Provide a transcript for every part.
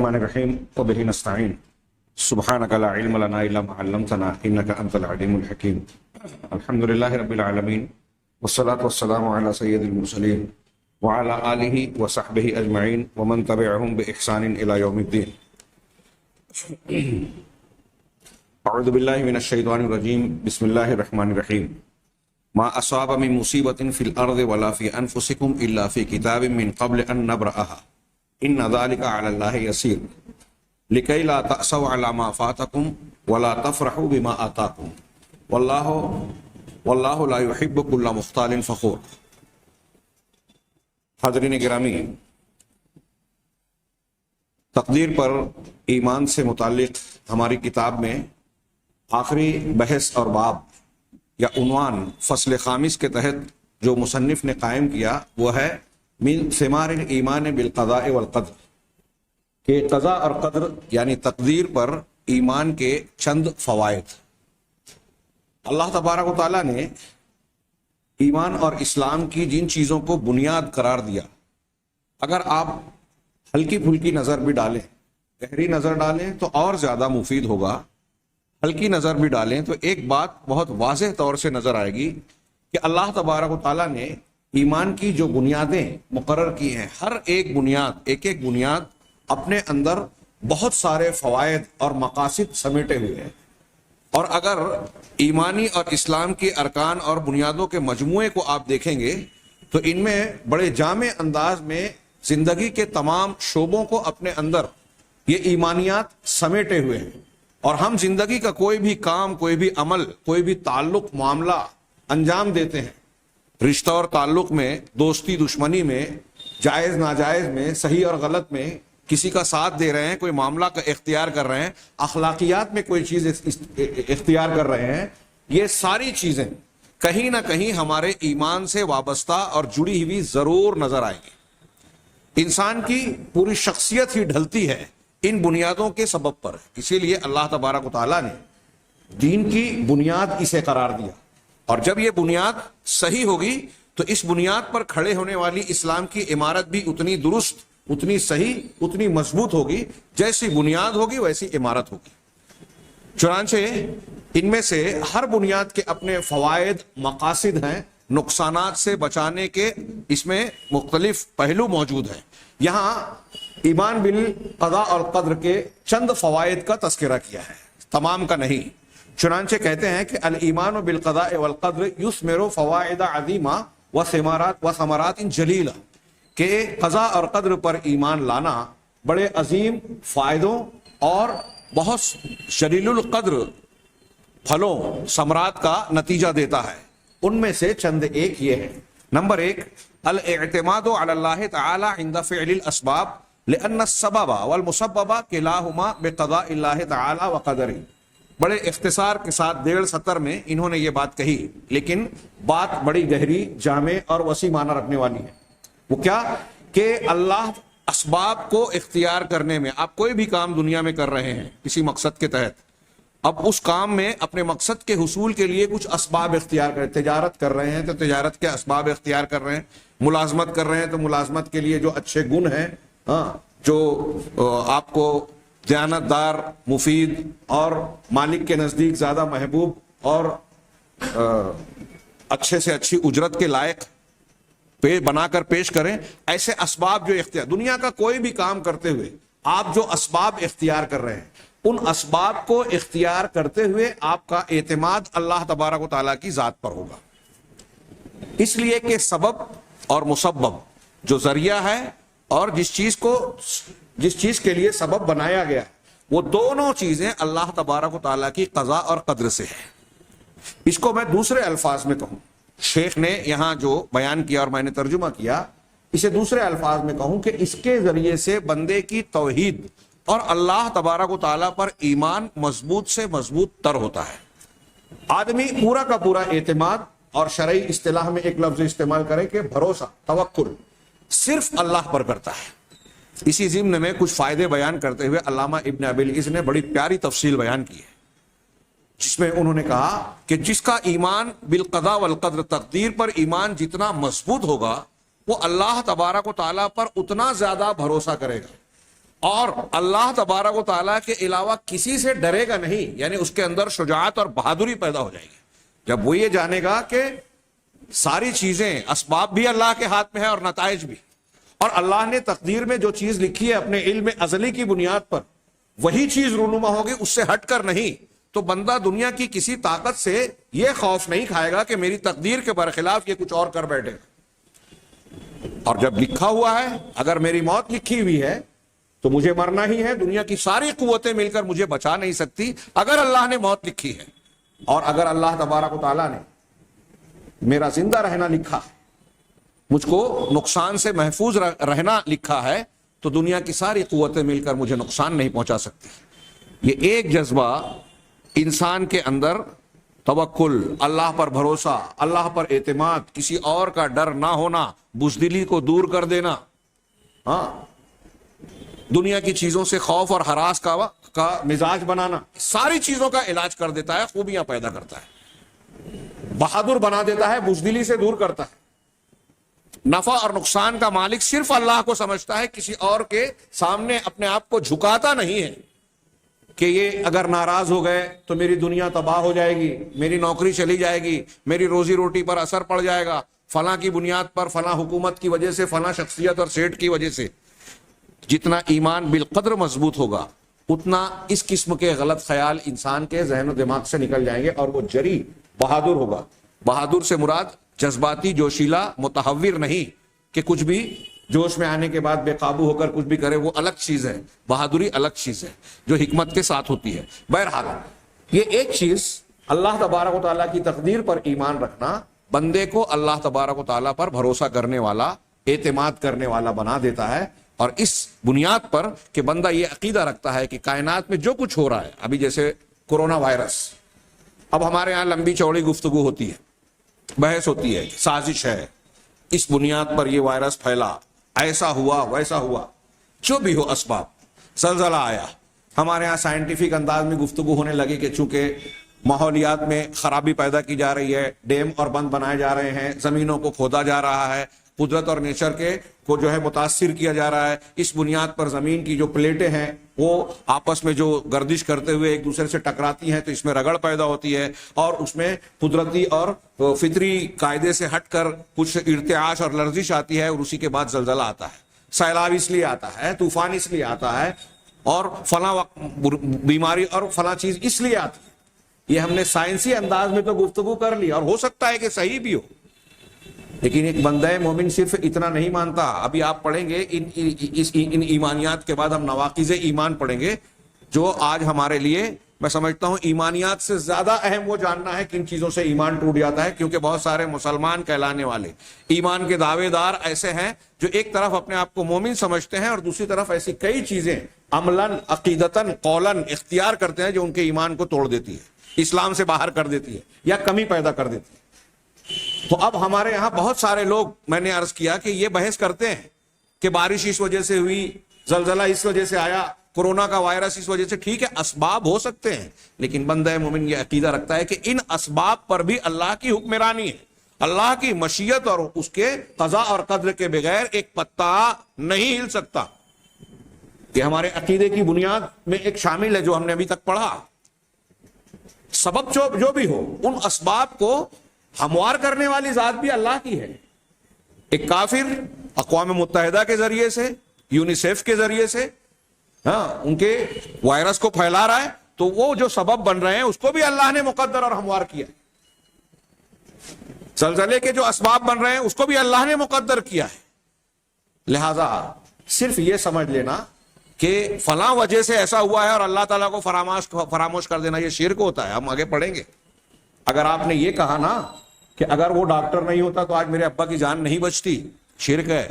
الرحمن الرحیم وبه نستعین سبحانک لا علم لنا الا ما علمتنا انک انت العلیم الحکیم الحمد للہ رب العالمین والصلاة والسلام علی سید المرسلین وعلی آلہ وصحبہ اجمعین ومن تبعہم بإحسان الی یوم الدین. اعوذ باللہ من الشیطان الرجیم بسم اللہ الرحمن الرحیم. ما اصاب من مصیبت فی الارض ولا فی انفسکم الا فی کتاب من قبل ان نبرأها ان ذلك على الله يسير لكي لا تأسوا على ما فاتكم ولا تفرحوا بما آتاكم والله لا يحب كل مختال فخور. حاضرین گرامی، تقدیر پر ایمان سے متعلق ہماری کتاب میں آخری بحث اور باب یا عنوان فصل خامس کے تحت جو مصنف نے قائم کیا وہ ہے من ثمار الایمان بالقضاء والقدر، کہ قضاء اور قدر یعنی تقدیر پر ایمان کے چند فوائد. اللہ تبارک و تعالیٰ نے ایمان اور اسلام کی جن چیزوں کو بنیاد قرار دیا، اگر آپ ہلکی پھلکی نظر بھی ڈالیں، گہری نظر ڈالیں تو اور زیادہ مفید ہوگا. ہلکی نظر بھی ڈالیں تو ایک بات بہت واضح طور سے نظر آئے گی کہ اللہ تبارک و تعالیٰ نے ایمان کی جو بنیادیں مقرر کی ہیں، ہر ایک بنیاد اپنے اندر بہت سارے فوائد اور مقاصد سمیٹے ہوئے ہیں. اور اگر ایمانی اور اسلام کی ارکان اور بنیادوں کے مجموعے کو آپ دیکھیں گے تو ان میں بڑے جامع انداز میں زندگی کے تمام شعبوں کو اپنے اندر یہ ایمانیات سمیٹے ہوئے ہیں. اور ہم زندگی کا کوئی بھی کام، کوئی بھی عمل، کوئی بھی تعلق، معاملہ انجام دیتے ہیں، رشتہ اور تعلق میں، دوستی دشمنی میں، جائز ناجائز میں، صحیح اور غلط میں، کسی کا ساتھ دے رہے ہیں، کوئی معاملہ کا اختیار کر رہے ہیں، اخلاقیات میں کوئی چیز اختیار کر رہے ہیں، یہ ساری چیزیں کہیں نہ کہیں ہمارے ایمان سے وابستہ اور جڑی ہوئی ضرور نظر آئیں گی. انسان کی پوری شخصیت ہی ڈھلتی ہے ان بنیادوں کے سبب پر. اسی لیے اللہ تبارک و تعالیٰ نے دین کی بنیاد اسے قرار دیا، اور جب یہ بنیاد صحیح ہوگی تو اس بنیاد پر کھڑے ہونے والی اسلام کی عمارت بھی اتنی درست، اتنی صحیح، اتنی مضبوط ہوگی. جیسی بنیاد ہوگی ویسی عمارت ہوگی. چنانچہ ان میں سے ہر بنیاد کے اپنے فوائد، مقاصد ہیں. نقصانات سے بچانے کے اس میں مختلف پہلو موجود ہیں. یہاں ایمان بالقضاء اور قدر کے چند فوائد کا تذکرہ کیا ہے، تمام کا نہیں. چنانچہ کہتے ہیں کہ الایمان بالقضاء والقدر یثمر فوائد عظیمہ وثمرات جلیلہ، کہ قضاء اور قدر پر ایمان لانا بڑے عظیم فائدوں اور بہت جلیل القدر پھلوں، ثمرات کا نتیجہ دیتا ہے. ان میں سے چند ایک یہ ہے. نمبر 1، الاعتماد علی اللہ تعالی عند فعل الاسباب لان السبب والمسبب کلاہما بقضاء اللہ تعالی وقدرہ. بڑے اختصار کے ساتھ 1.5 سطر میں انہوں نے یہ بات کہی، لیکن بات بڑی گہری، جامع اور وسیع معنی رکھنے والی ہے. وہ کیا کہ اللہ اسباب کو اختیار کرنے میں، آپ کوئی بھی کام دنیا میں کر رہے ہیں کسی مقصد کے تحت، اب اس کام میں اپنے مقصد کے حصول کے لیے کچھ اسباب اختیار کریں. تجارت کر رہے ہیں تو تجارت کے اسباب اختیار کر رہے ہیں، ملازمت کر رہے ہیں تو ملازمت کے لیے جو اچھے گن ہیں، جو آپ کو دیانتدار، مفید اور مالک کے نزدیک زیادہ محبوب اور اچھے سے اچھی اجرت کے لائق بنا کر پیش کریں، ایسے اسباب جو اختیار، دنیا کا کوئی بھی کام کرتے ہوئے آپ جو اسباب اختیار کر رہے ہیں، ان اسباب کو اختیار کرتے ہوئے آپ کا اعتماد اللہ تبارک و تعالیٰ کی ذات پر ہوگا. اس لیے کہ سبب اور مسبب جو ذریعہ ہے اور جس چیز کے لیے سبب بنایا گیا، وہ دونوں چیزیں اللہ تبارک و تعالیٰ کی قضاء اور قدر سے ہے. اس کو میں دوسرے الفاظ میں کہوں، شیخ نے یہاں جو بیان کیا اور میں نے ترجمہ کیا، اسے دوسرے الفاظ میں کہوں کہ اس کے ذریعے سے بندے کی توحید اور اللہ تبارک و تعالیٰ پر ایمان مضبوط سے مضبوط تر ہوتا ہے. آدمی پورا کا پورا اعتماد، اور شرعی اصطلاح میں ایک لفظ استعمال کرے کہ بھروسہ، توکل، صرف اللہ پر کرتا ہے. اسی ضمن میں کچھ فائدے بیان کرتے ہوئے علامہ ابن ابی العز نے بڑی پیاری تفصیل بیان کی ہے، جس میں انہوں نے کہا کہ جس کا ایمان بالقضاء والقدر، تقدیر پر ایمان جتنا مضبوط ہوگا، وہ اللہ تبارک و تعالیٰ پر اتنا زیادہ بھروسہ کرے گا، اور اللہ تبارک و تعالیٰ کے علاوہ کسی سے ڈرے گا نہیں، یعنی اس کے اندر شجاعت اور بہادری پیدا ہو جائے گی جب وہ یہ جانے گا کہ ساری چیزیں، اسباب بھی اللہ کے ہاتھ میں ہے اور نتائج بھی، اور اللہ نے تقدیر میں جو چیز لکھی ہے اپنے علم ازلی کی بنیاد پر وہی چیز رونما ہوگی، اس سے ہٹ کر نہیں۔ تو بندہ دنیا کی کسی طاقت سے یہ خوف نہیں کھائے گا کہ میری تقدیر کے برخلاف یہ کچھ اور کر بیٹھے، اور جب لکھا ہوا ہے، اگر میری موت لکھی ہوئی ہے تو مجھے مرنا ہی ہے، دنیا کی ساری قوتیں مل کر مجھے بچا نہیں سکتی اگر اللہ نے موت لکھی ہے۔ اور اگر اللہ تبارک و تعالیٰ نے میرا زندہ رہنا لکھا ہے، مجھ کو نقصان سے محفوظ رہنا لکھا ہے، تو دنیا کی ساری قوتیں مل کر مجھے نقصان نہیں پہنچا سکتی۔ یہ ایک جذبہ انسان کے اندر، توکل، اللہ پر بھروسہ، اللہ پر اعتماد، کسی اور کا ڈر نہ ہونا، بزدلی کو دور کر دینا، ہاں، دنیا کی چیزوں سے خوف اور ہراس کا مزاج بنانا، ساری چیزوں کا علاج کر دیتا ہے، خوبیاں پیدا کرتا ہے، بہادر بنا دیتا ہے، بزدلی سے دور کرتا ہے۔ نفع اور نقصان کا مالک صرف اللہ کو سمجھتا ہے، کسی اور کے سامنے اپنے آپ کو جھکاتا نہیں ہے کہ یہ اگر ناراض ہو گئے تو میری دنیا تباہ ہو جائے گی، میری نوکری چلی جائے گی، میری روزی روٹی پر اثر پڑ جائے گا، فلاں کی بنیاد پر، فلاں حکومت کی وجہ سے، فلاں شخصیت اور سیٹ کی وجہ سے۔ جتنا ایمان بالقدر مضبوط ہوگا اتنا اس قسم کے غلط خیال انسان کے ذہن و دماغ سے نکل جائیں گے، اور وہ جری بہادر ہوگا۔ بہادر سے مراد جذباتی، جوشیلا، متحور نہیں کہ کچھ بھی جوش میں آنے کے بعد بے قابو ہو کر کچھ بھی کرے، وہ الگ چیز ہے۔ بہادری الگ چیز ہے جو حکمت کے ساتھ ہوتی ہے۔ بہرحال یہ ایک چیز، اللہ تبارک و تعالیٰ کی تقدیر پر ایمان رکھنا بندے کو اللہ تبارک و تعالیٰ پر بھروسہ کرنے والا، اعتماد کرنے والا بنا دیتا ہے، اور اس بنیاد پر کہ بندہ یہ عقیدہ رکھتا ہے کہ کائنات میں جو کچھ ہو رہا ہے، ابھی جیسے کورونا وائرس، اب ہمارے ہاں لمبی چوڑی گفتگو ہوتی ہے، بحث ہوتی ہے، سازش ہے، اس بنیاد پر یہ وائرس پھیلا، ایسا ہوا ویسا ہوا، جو بھی ہو اسباب، زلزلہ آیا، ہمارے ہاں سائنٹیفک انداز میں گفتگو ہونے لگی کہ چونکہ ماحولیات میں خرابی پیدا کی جا رہی ہے، ڈیم اور بند بنائے جا رہے ہیں، زمینوں کو کھودا جا رہا ہے، قدرت اور نیچر کے کو جو ہے متاثر کیا جا رہا ہے، اس بنیاد پر زمین کی جو پلیٹیں ہیں وہ آپس میں جو گردش کرتے ہوئے ایک دوسرے سے ٹکراتی ہیں، تو اس میں رگڑ پیدا ہوتی ہے، اور اس میں قدرتی اور فطری قاعدے سے ہٹ کر کچھ ارتعاش اور لرزش آتی ہے، اور اسی کے بعد زلزلہ آتا ہے۔ سیلاب اس لیے آتا ہے، طوفان اس لیے آتا ہے، اور فلاں بیماری اور فلاں چیز اس لیے آتی ہے۔ یہ ہم نے سائنسی انداز میں تو گفتگو کر لی، اور ہو سکتا ہے کہ صحیح بھی ہو، لیکن ایک بندہ مومن صرف اتنا نہیں مانتا۔ ابھی آپ پڑھیں گے ان ایمانیات کے بعد ہم نواقض ایمان پڑھیں گے، جو آج ہمارے لیے میں سمجھتا ہوں ایمانیات سے زیادہ اہم وہ جاننا ہے کن چیزوں سے ایمان ٹوٹ جاتا ہے، کیونکہ بہت سارے مسلمان کہلانے والے ایمان کے دعوے دار ایسے ہیں جو ایک طرف اپنے آپ کو مومن سمجھتے ہیں، اور دوسری طرف ایسی کئی چیزیں عملاً، عقیدتاً، قولاً اختیار کرتے ہیں جو ان کے ایمان کو توڑ دیتی ہے، اسلام سے باہر کر دیتی ہے یا کمی پیدا کر دیتی ہے۔ تو اب ہمارے یہاں بہت سارے لوگ، میں نے عرض کیا کہ یہ بحث کرتے ہیں کہ بارش اس وجہ سے ہوئی، زلزلہ اس وجہ سے آیا، کورونا کا وائرس اس وجہ سے، ٹھیک ہے اسباب ہو سکتے ہیں، لیکن بندہ مومن یہ عقیدہ رکھتا ہے کہ ان اسباب پر بھی اللہ کی حکمرانی ہے، اللہ کی مشیت اور اس کے قضاء اور قدر کے بغیر ایک پتا نہیں ہل سکتا۔ یہ ہمارے عقیدے کی بنیاد میں ایک شامل ہے جو ہم نے ابھی تک پڑھا۔ سبب جو بھی ہو، ان اسباب کو ہموار کرنے والی ذات بھی اللہ کی ہے۔ ایک کافر اقوام متحدہ کے ذریعے سے، یونیسیف کے ذریعے سے، ہاں، ان کے وائرس کو پھیلا رہا ہے، تو وہ جو سبب بن رہے ہیں اس کو بھی اللہ نے مقدر اور ہموار کیا ہے۔ زلزلے کے جو اسباب بن رہے ہیں اس کو بھی اللہ نے مقدر کیا ہے۔ لہذا صرف یہ سمجھ لینا کہ فلاں وجہ سے ایسا ہوا ہے اور اللہ تعالیٰ کو فراموش کر دینا، یہ شرک ہوتا ہے۔ ہم آگے پڑھیں گے۔ اگر آپ نے یہ کہا نا کہ اگر وہ ڈاکٹر نہیں ہوتا تو آج میرے ابا کی جان نہیں بچتی، شرک ہے۔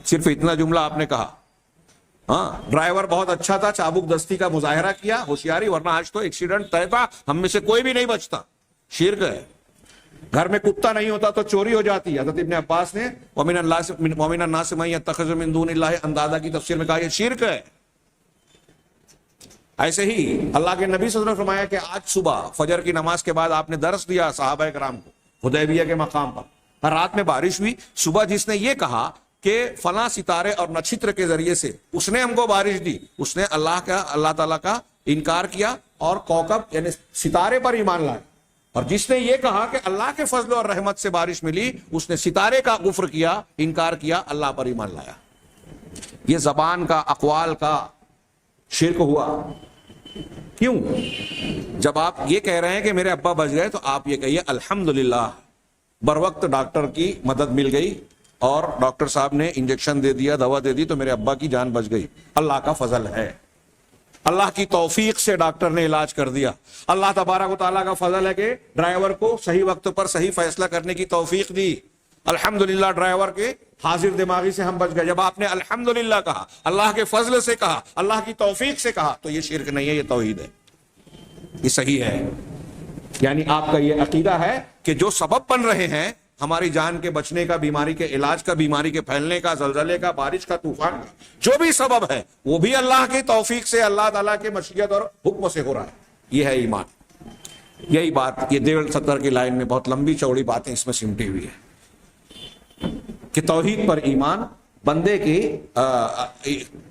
صرف اتنا جملہ آپ نے کہا۔ ہاں، ڈرائیور بہت اچھا تھا، چابک دستی کا مظاہرہ کیا، ہوشیاری، ورنہ آج تو ایکسیڈنٹ طے تھا، ہم میں سے کوئی بھی نہیں بچتا، شرک ہے۔ گھر میں کتا نہیں ہوتا تو چوری ہو جاتی۔ حضرت ابن عباس نے وَمِنَ النَّاسِ مَن يَتَّخِذُ مِن دُونِ اللَّهِ اندادا کی تفسیر میں کہا یہ شرک ہے۔ ایسے ہی اللہ کے نبی صلی اللہ علیہ وسلم نے فرمایا کہ آج صبح فجر کی نماز کے بعد آپ نے درس دیا صحابہ کرام کو حدیبیہ کے مقام پر، رات میں بارش ہوئی، صبح جس نے یہ کہا کہ فلاں ستارے اور نچھتر کے ذریعے سے اس نے ہم کو بارش دی، اس نے اللہ تعالیٰ کا انکار کیا اور کوکب یعنی ستارے پر ایمان لائے، اور جس نے یہ کہا کہ اللہ کے فضل اور رحمت سے بارش ملی، اس نے ستارے کا کفر کیا، انکار کیا، اللہ پر ایمان لایا۔ یہ زبان کا، اقوال کا شرک ہوا۔ کیوں؟ جب آپ یہ کہہ رہے ہیں کہ میرے ابا بچ گئے، تو آپ یہ کہیے الحمدللہ بر وقت ڈاکٹر کی مدد مل گئی اور ڈاکٹر صاحب نے انجیکشن دے دیا، دوا دے دی، تو میرے ابا کی جان بچ گئی۔ اللہ کا فضل ہے، اللہ کی توفیق سے ڈاکٹر نے علاج کر دیا۔ اللہ تبارک و تعالیٰ کا فضل ہے کہ ڈرائیور کو صحیح وقت پر صحیح فیصلہ کرنے کی توفیق دی۔ الحمدللہ ڈرائیور کے حاضر دماغی سے ہم بچ گئے۔ جب آپ نے الحمدللہ کہا، اللہ کے فضل سے کہا، اللہ کی توفیق سے کہا، تو یہ شرک نہیں ہے، یہ توحید ہے، یہ صحیح ہے۔ یعنی آپ کا یہ عقیدہ ہے کہ جو سبب بن رہے ہیں ہماری جان کے بچنے کا، بیماری کے علاج کا، بیماری کے پھیلنے کا، زلزلے کا، بارش کا، طوفان کا، جو بھی سبب ہے وہ بھی اللہ کی توفیق سے، اللہ تعالیٰ کے مشیت اور حکم سے ہو رہا ہے۔ یہ ہے ایمان۔ یہی بات یہ 1.70 کی لائن میں بہت لمبی چوڑی باتیں اس میں سمٹی ہوئی ہے کہ توحید پر ایمان، بندے کی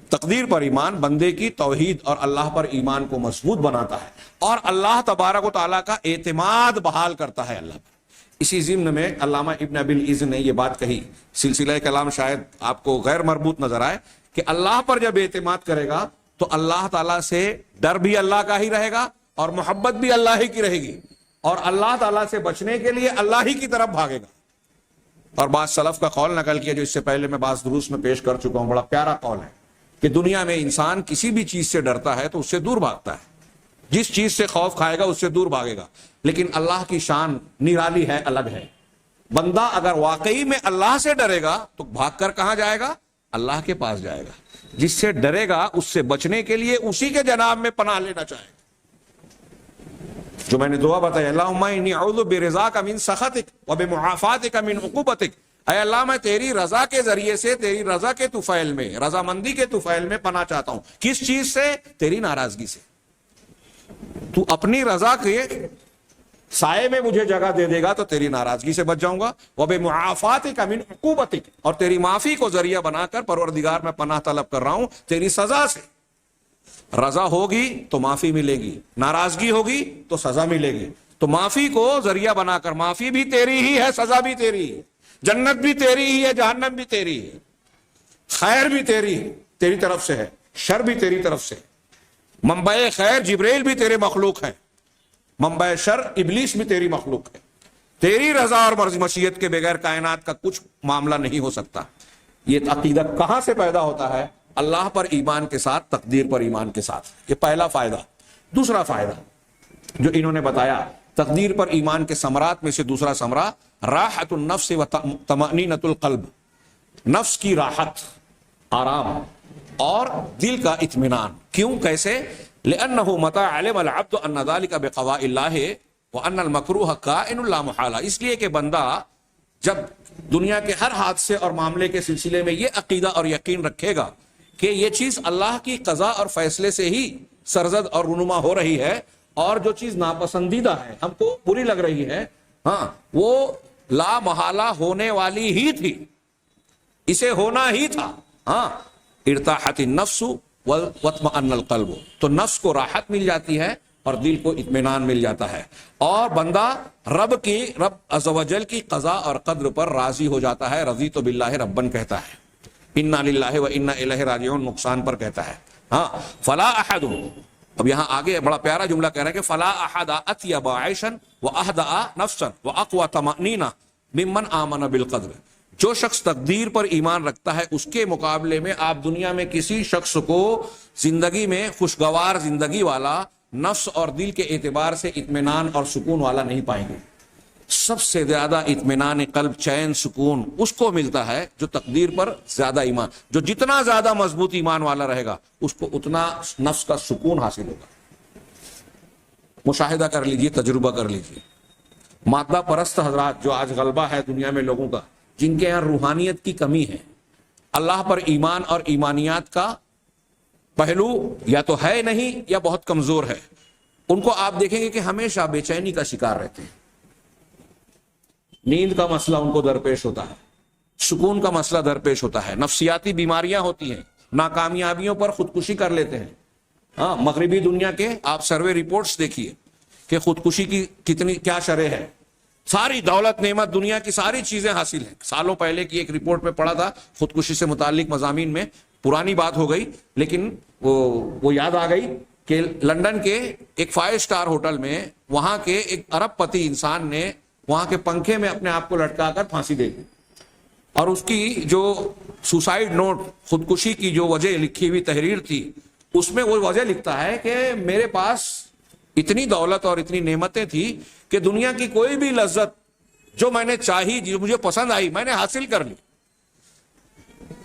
تقدیر پر ایمان بندے کی توحید اور اللہ پر ایمان کو مضبوط بناتا ہے، اور اللہ تبارک و تعالیٰ کا اعتماد بحال کرتا ہے اللہ پر۔ اسی ضمن میں علامہ ابن ابی العز نے یہ بات کہی، سلسلہ کلام شاید آپ کو غیر مربوط نظر آئے، کہ اللہ پر جب اعتماد کرے گا تو اللہ تعالیٰ سے ڈر بھی اللہ کا ہی رہے گا اور محبت بھی اللہ ہی کی رہے گی، اور اللہ تعالیٰ سے بچنے کے لیے اللہ ہی کی طرف بھاگے گا۔ اور بعض سلف کا قول نقل کیا جو اس سے پہلے میں بعض دروس میں پیش کر چکا ہوں، بڑا پیارا قول ہے کہ دنیا میں انسان کسی بھی چیز سے ڈرتا ہے تو اس سے دور بھاگتا ہے، جس چیز سے خوف کھائے گا اس سے دور بھاگے گا، لیکن اللہ کی شان نرالی ہے، الگ ہے۔ بندہ اگر واقعی میں اللہ سے ڈرے گا تو بھاگ کر کہاں جائے گا؟ اللہ کے پاس جائے گا۔ جس سے ڈرے گا اس سے بچنے کے لیے اسی کے جناب میں پناہ لینا چاہے گا۔ جو میں نے دعا بتائی، اللہم انی اعوذ برضاک من سخطک وبمعافاتک من عقوبتک، اے اللہ میں تیری رضا کے ذریعے سے، تیری رضا کے طفیل میں، رضامندی کے طفیل میں پناہ چاہتا ہوں۔ کس چیز سے؟ تیری ناراضگی سے۔ تو اپنی رضا کے سائے میں مجھے جگہ دے دے گا تو تیری ناراضگی سے بچ جاؤں گا، وبمعافاتک من عقوبتک، اور تیری معافی کو ذریعہ بنا کر پروردگار میں پناہ طلب کر رہا ہوں تیری سزا سے۔ رضا ہوگی تو معافی ملے گی، ناراضگی ہوگی تو سزا ملے گی۔ تو معافی کو ذریعہ بنا کر، معافی بھی تیری ہی ہے، سزا بھی تیری ہے، جنت بھی تیری ہی ہے، جہنم بھی تیری ہے، خیر بھی تیری طرف سے ہے، شر بھی تیری طرف سے۔ منبع خیر جبریل بھی تیرے مخلوق ہیں، منبع شر ابلیس بھی تیری مخلوق ہے۔ تیری رضا اور مشیت کے بغیر کائنات کا کچھ معاملہ نہیں ہو سکتا۔ یہ عقیدہ کہاں سے پیدا ہوتا ہے؟ اللہ پر ایمان کے ساتھ، تقدیر پر ایمان کے ساتھ۔ یہ پہلا فائدہ۔ دوسرا فائدہ جو انہوں نے بتایا، تقدیر پر ایمان کے ثمرات میں سے دوسرا ثمرہ راحت النفس و طمأنینۃ القلب، نفس کی راحت، آرام، اور دل کا اطمینان۔ کیوں؟ کیسے؟ لأنہ متى علم العبد ان ذلك بقضاء اللہ وان المکروہ کائن لا محالہ، اس لیے کہ بندہ جب دنیا کے ہر حادثے اور معاملے کے سلسلے میں یہ عقیدہ اور یقین رکھے گا کہ یہ چیز اللہ کی قضاء اور فیصلے سے ہی سرزد اور رونما ہو رہی ہے، اور جو چیز ناپسندیدہ ہے، ہم کو بری لگ رہی ہے، ہاں وہ لا محالہ ہونے والی ہی تھی، اسے ہونا ہی تھا۔ ہاں، ارتاحت النفس واطمأن القلب، تو نفس کو راحت مل جاتی ہے اور دل کو اطمینان مل جاتا ہے، اور بندہ رب عز و جل کی قضاء اور قدر پر راضی ہو جاتا ہے۔ رضیت باللہ ربن کہتا ہے، انا للہ و انا الیہ راجعون نقصان پر کہتا ہے۔ ہاں، فلا احد، اب یہاں آگے بڑا پیارا جملہ کہہ رہا ہے کہ فلا احد اطیب عیشا واہدأ نفسا واقوى طمأنینہ ممن آمن بالقدر، جو شخص تقدیر پر ایمان رکھتا ہے اس کے مقابلے میں آپ دنیا میں کسی شخص کو زندگی میں خوشگوار زندگی والا، نفس اور دل کے اعتبار سے اطمینان اور سکون والا نہیں پائیں گے۔ سب سے زیادہ اطمینان قلب، چین، سکون اس کو ملتا ہے جو تقدیر پر زیادہ ایمان، جو جتنا زیادہ مضبوط ایمان والا رہے گا اس کو اتنا نفس کا سکون حاصل ہوگا۔ مشاہدہ کر لیجئے، تجربہ کر لیجئے۔ مادہ پرست حضرات جو آج غلبہ ہے دنیا میں لوگوں کا، جن کے یہاں روحانیت کی کمی ہے، اللہ پر ایمان اور ایمانیات کا پہلو یا تو ہے نہیں یا بہت کمزور ہے، ان کو آپ دیکھیں گے کہ ہمیشہ بے چینی کا شکار رہتے ہیں، نیند کا مسئلہ ان کو درپیش ہوتا ہے، سکون کا مسئلہ درپیش ہوتا ہے، نفسیاتی بیماریاں ہوتی ہیں، ناکامیابیوں پر خودکشی کر لیتے ہیں. ہاں، مغربی دنیا کے آپ سروے رپورٹس دیکھیے کہ خودکشی کی کتنی کیا شرح ہے. ساری دولت نعمت دنیا کی ساری چیزیں حاصل ہیں. سالوں پہلے کی ایک رپورٹ میں پڑھا تھا خودکشی سے متعلق مضامین میں، پرانی بات ہو گئی لیکن وہ یاد آ گئی کہ لندن کے ایک 5 اسٹار ہوٹل میں وہاں کے ایک ارب پتی انسان نے وہاں کے پنکھے میں اپنے آپ کو لٹکا کر پھانسی دے دی. اور اس کی جو سوسائڈ نوٹ، خودکشی کی جو وجہ لکھی ہوئی تحریر تھی، اس میں وہ وجہ لکھتا ہے کہ میرے پاس اتنی دولت اور اتنی نعمتیں تھی کہ دنیا کی کوئی بھی لذت جو میں نے چاہی، جو مجھے پسند آئی، میں نے حاصل کر لی.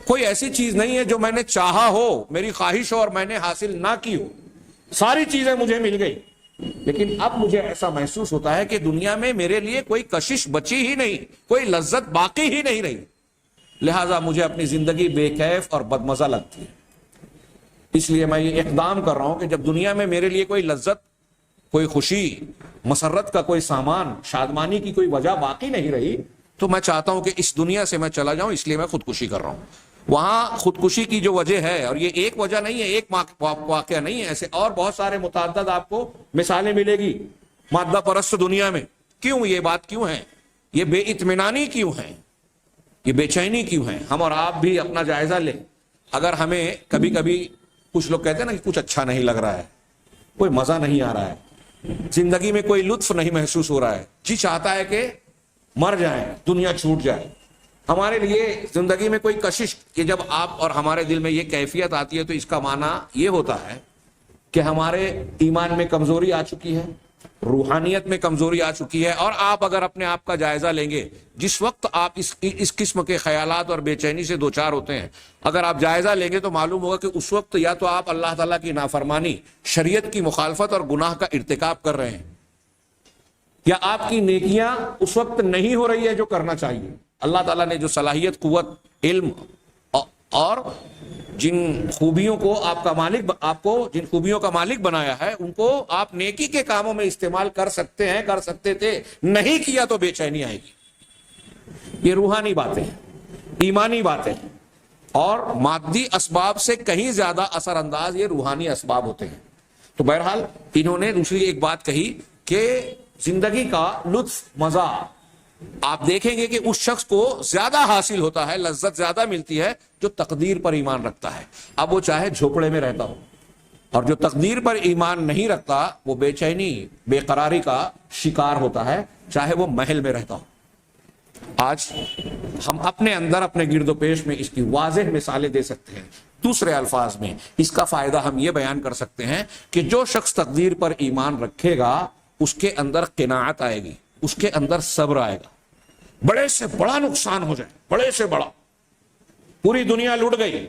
کوئی ایسی چیز نہیں ہے جو میں نے چاہا ہو، میری خواہش ہو اور میں نے حاصل نہ کی ہو. ساری چیزیں مجھے مل گئی، لیکن اب مجھے ایسا محسوس ہوتا ہے کہ دنیا میں میرے لیے کوئی کشش بچی ہی نہیں، کوئی لذت باقی ہی نہیں رہی. لہٰذا مجھے اپنی زندگی بے کیف اور بدمزہ لگتی ہے. اس لیے میں یہ اقدام کر رہا ہوں کہ جب دنیا میں میرے لیے کوئی لذت، کوئی خوشی، مسرت کا کوئی سامان، شادمانی کی کوئی وجہ باقی نہیں رہی، تو میں چاہتا ہوں کہ اس دنیا سے میں چلا جاؤں. اس لیے میں خودکشی کر رہا ہوں. وہاں خودکشی کی جو وجہ ہے، اور یہ ایک وجہ نہیں ہے، ایک واقعہ نہیں ہے، ایسے اور بہت سارے متعدد آپ کو مثالیں ملے گی مادہ پرست دنیا میں. کیوں یہ بات کیوں ہے؟ یہ بے اطمینانی کیوں ہے؟ یہ بے چینی کیوں ہے؟ ہم اور آپ بھی اپنا جائزہ لیں. اگر ہمیں کبھی کبھی کچھ لوگ کہتے ہیں نا کہ کچھ اچھا نہیں لگ رہا ہے، کوئی مزہ نہیں آ رہا ہے، زندگی میں کوئی لطف نہیں محسوس ہو رہا ہے، جی چاہتا ہے کہ مر جائیں، دنیا چھوٹ جائے. ہمارے لیے زندگی میں کوئی کشش، کہ جب آپ اور ہمارے دل میں یہ کیفیت آتی ہے تو اس کا معنی یہ ہوتا ہے کہ ہمارے ایمان میں کمزوری آ چکی ہے، روحانیت میں کمزوری آ چکی ہے. اور آپ اگر اپنے آپ کا جائزہ لیں گے، جس وقت آپ اس قسم کے خیالات اور بے چینی سے دوچار ہوتے ہیں، اگر آپ جائزہ لیں گے تو معلوم ہوگا کہ اس وقت یا تو آپ اللہ تعالیٰ کی نافرمانی، شریعت کی مخالفت اور گناہ کا ارتکاب کر رہے ہیں، یا آپ کی نیکیاں اس وقت نہیں ہو رہی ہے جو کرنا چاہیے. اللہ تعالیٰ نے جو صلاحیت، قوت، علم اور جن خوبیوں کو آپ کو جن خوبیوں کا مالک بنایا ہے، ان کو آپ نیکی کے کاموں میں استعمال کر سکتے ہیں، کر سکتے تھے. نہیں کیا تو بے چینی آئے گی. یہ روحانی باتیں، ایمانی باتیں، اور مادی اسباب سے کہیں زیادہ اثر انداز یہ روحانی اسباب ہوتے ہیں. تو بہرحال انہوں نے دوسری ایک بات کہی کہ زندگی کا لطف، مزہ آپ دیکھیں گے کہ اس شخص کو زیادہ حاصل ہوتا ہے، لذت زیادہ ملتی ہے جو تقدیر پر ایمان رکھتا ہے. اب وہ چاہے جھوپڑے میں رہتا ہو، اور جو تقدیر پر ایمان نہیں رکھتا وہ بے چینی، بے قراری کا شکار ہوتا ہے، چاہے وہ محل میں رہتا ہو. آج ہم اپنے اندر، اپنے گرد و پیش میں اس کی واضح مثالیں دے سکتے ہیں. دوسرے الفاظ میں اس کا فائدہ ہم یہ بیان کر سکتے ہیں کہ جو شخص تقدیر پر ایمان رکھے گا، اس کے اندر قناعت آئے گی، اس کے اندر صبر آئے گا. بڑے سے بڑا نقصان ہو جائے، بڑے سے بڑا، پوری دنیا لٹ گئی،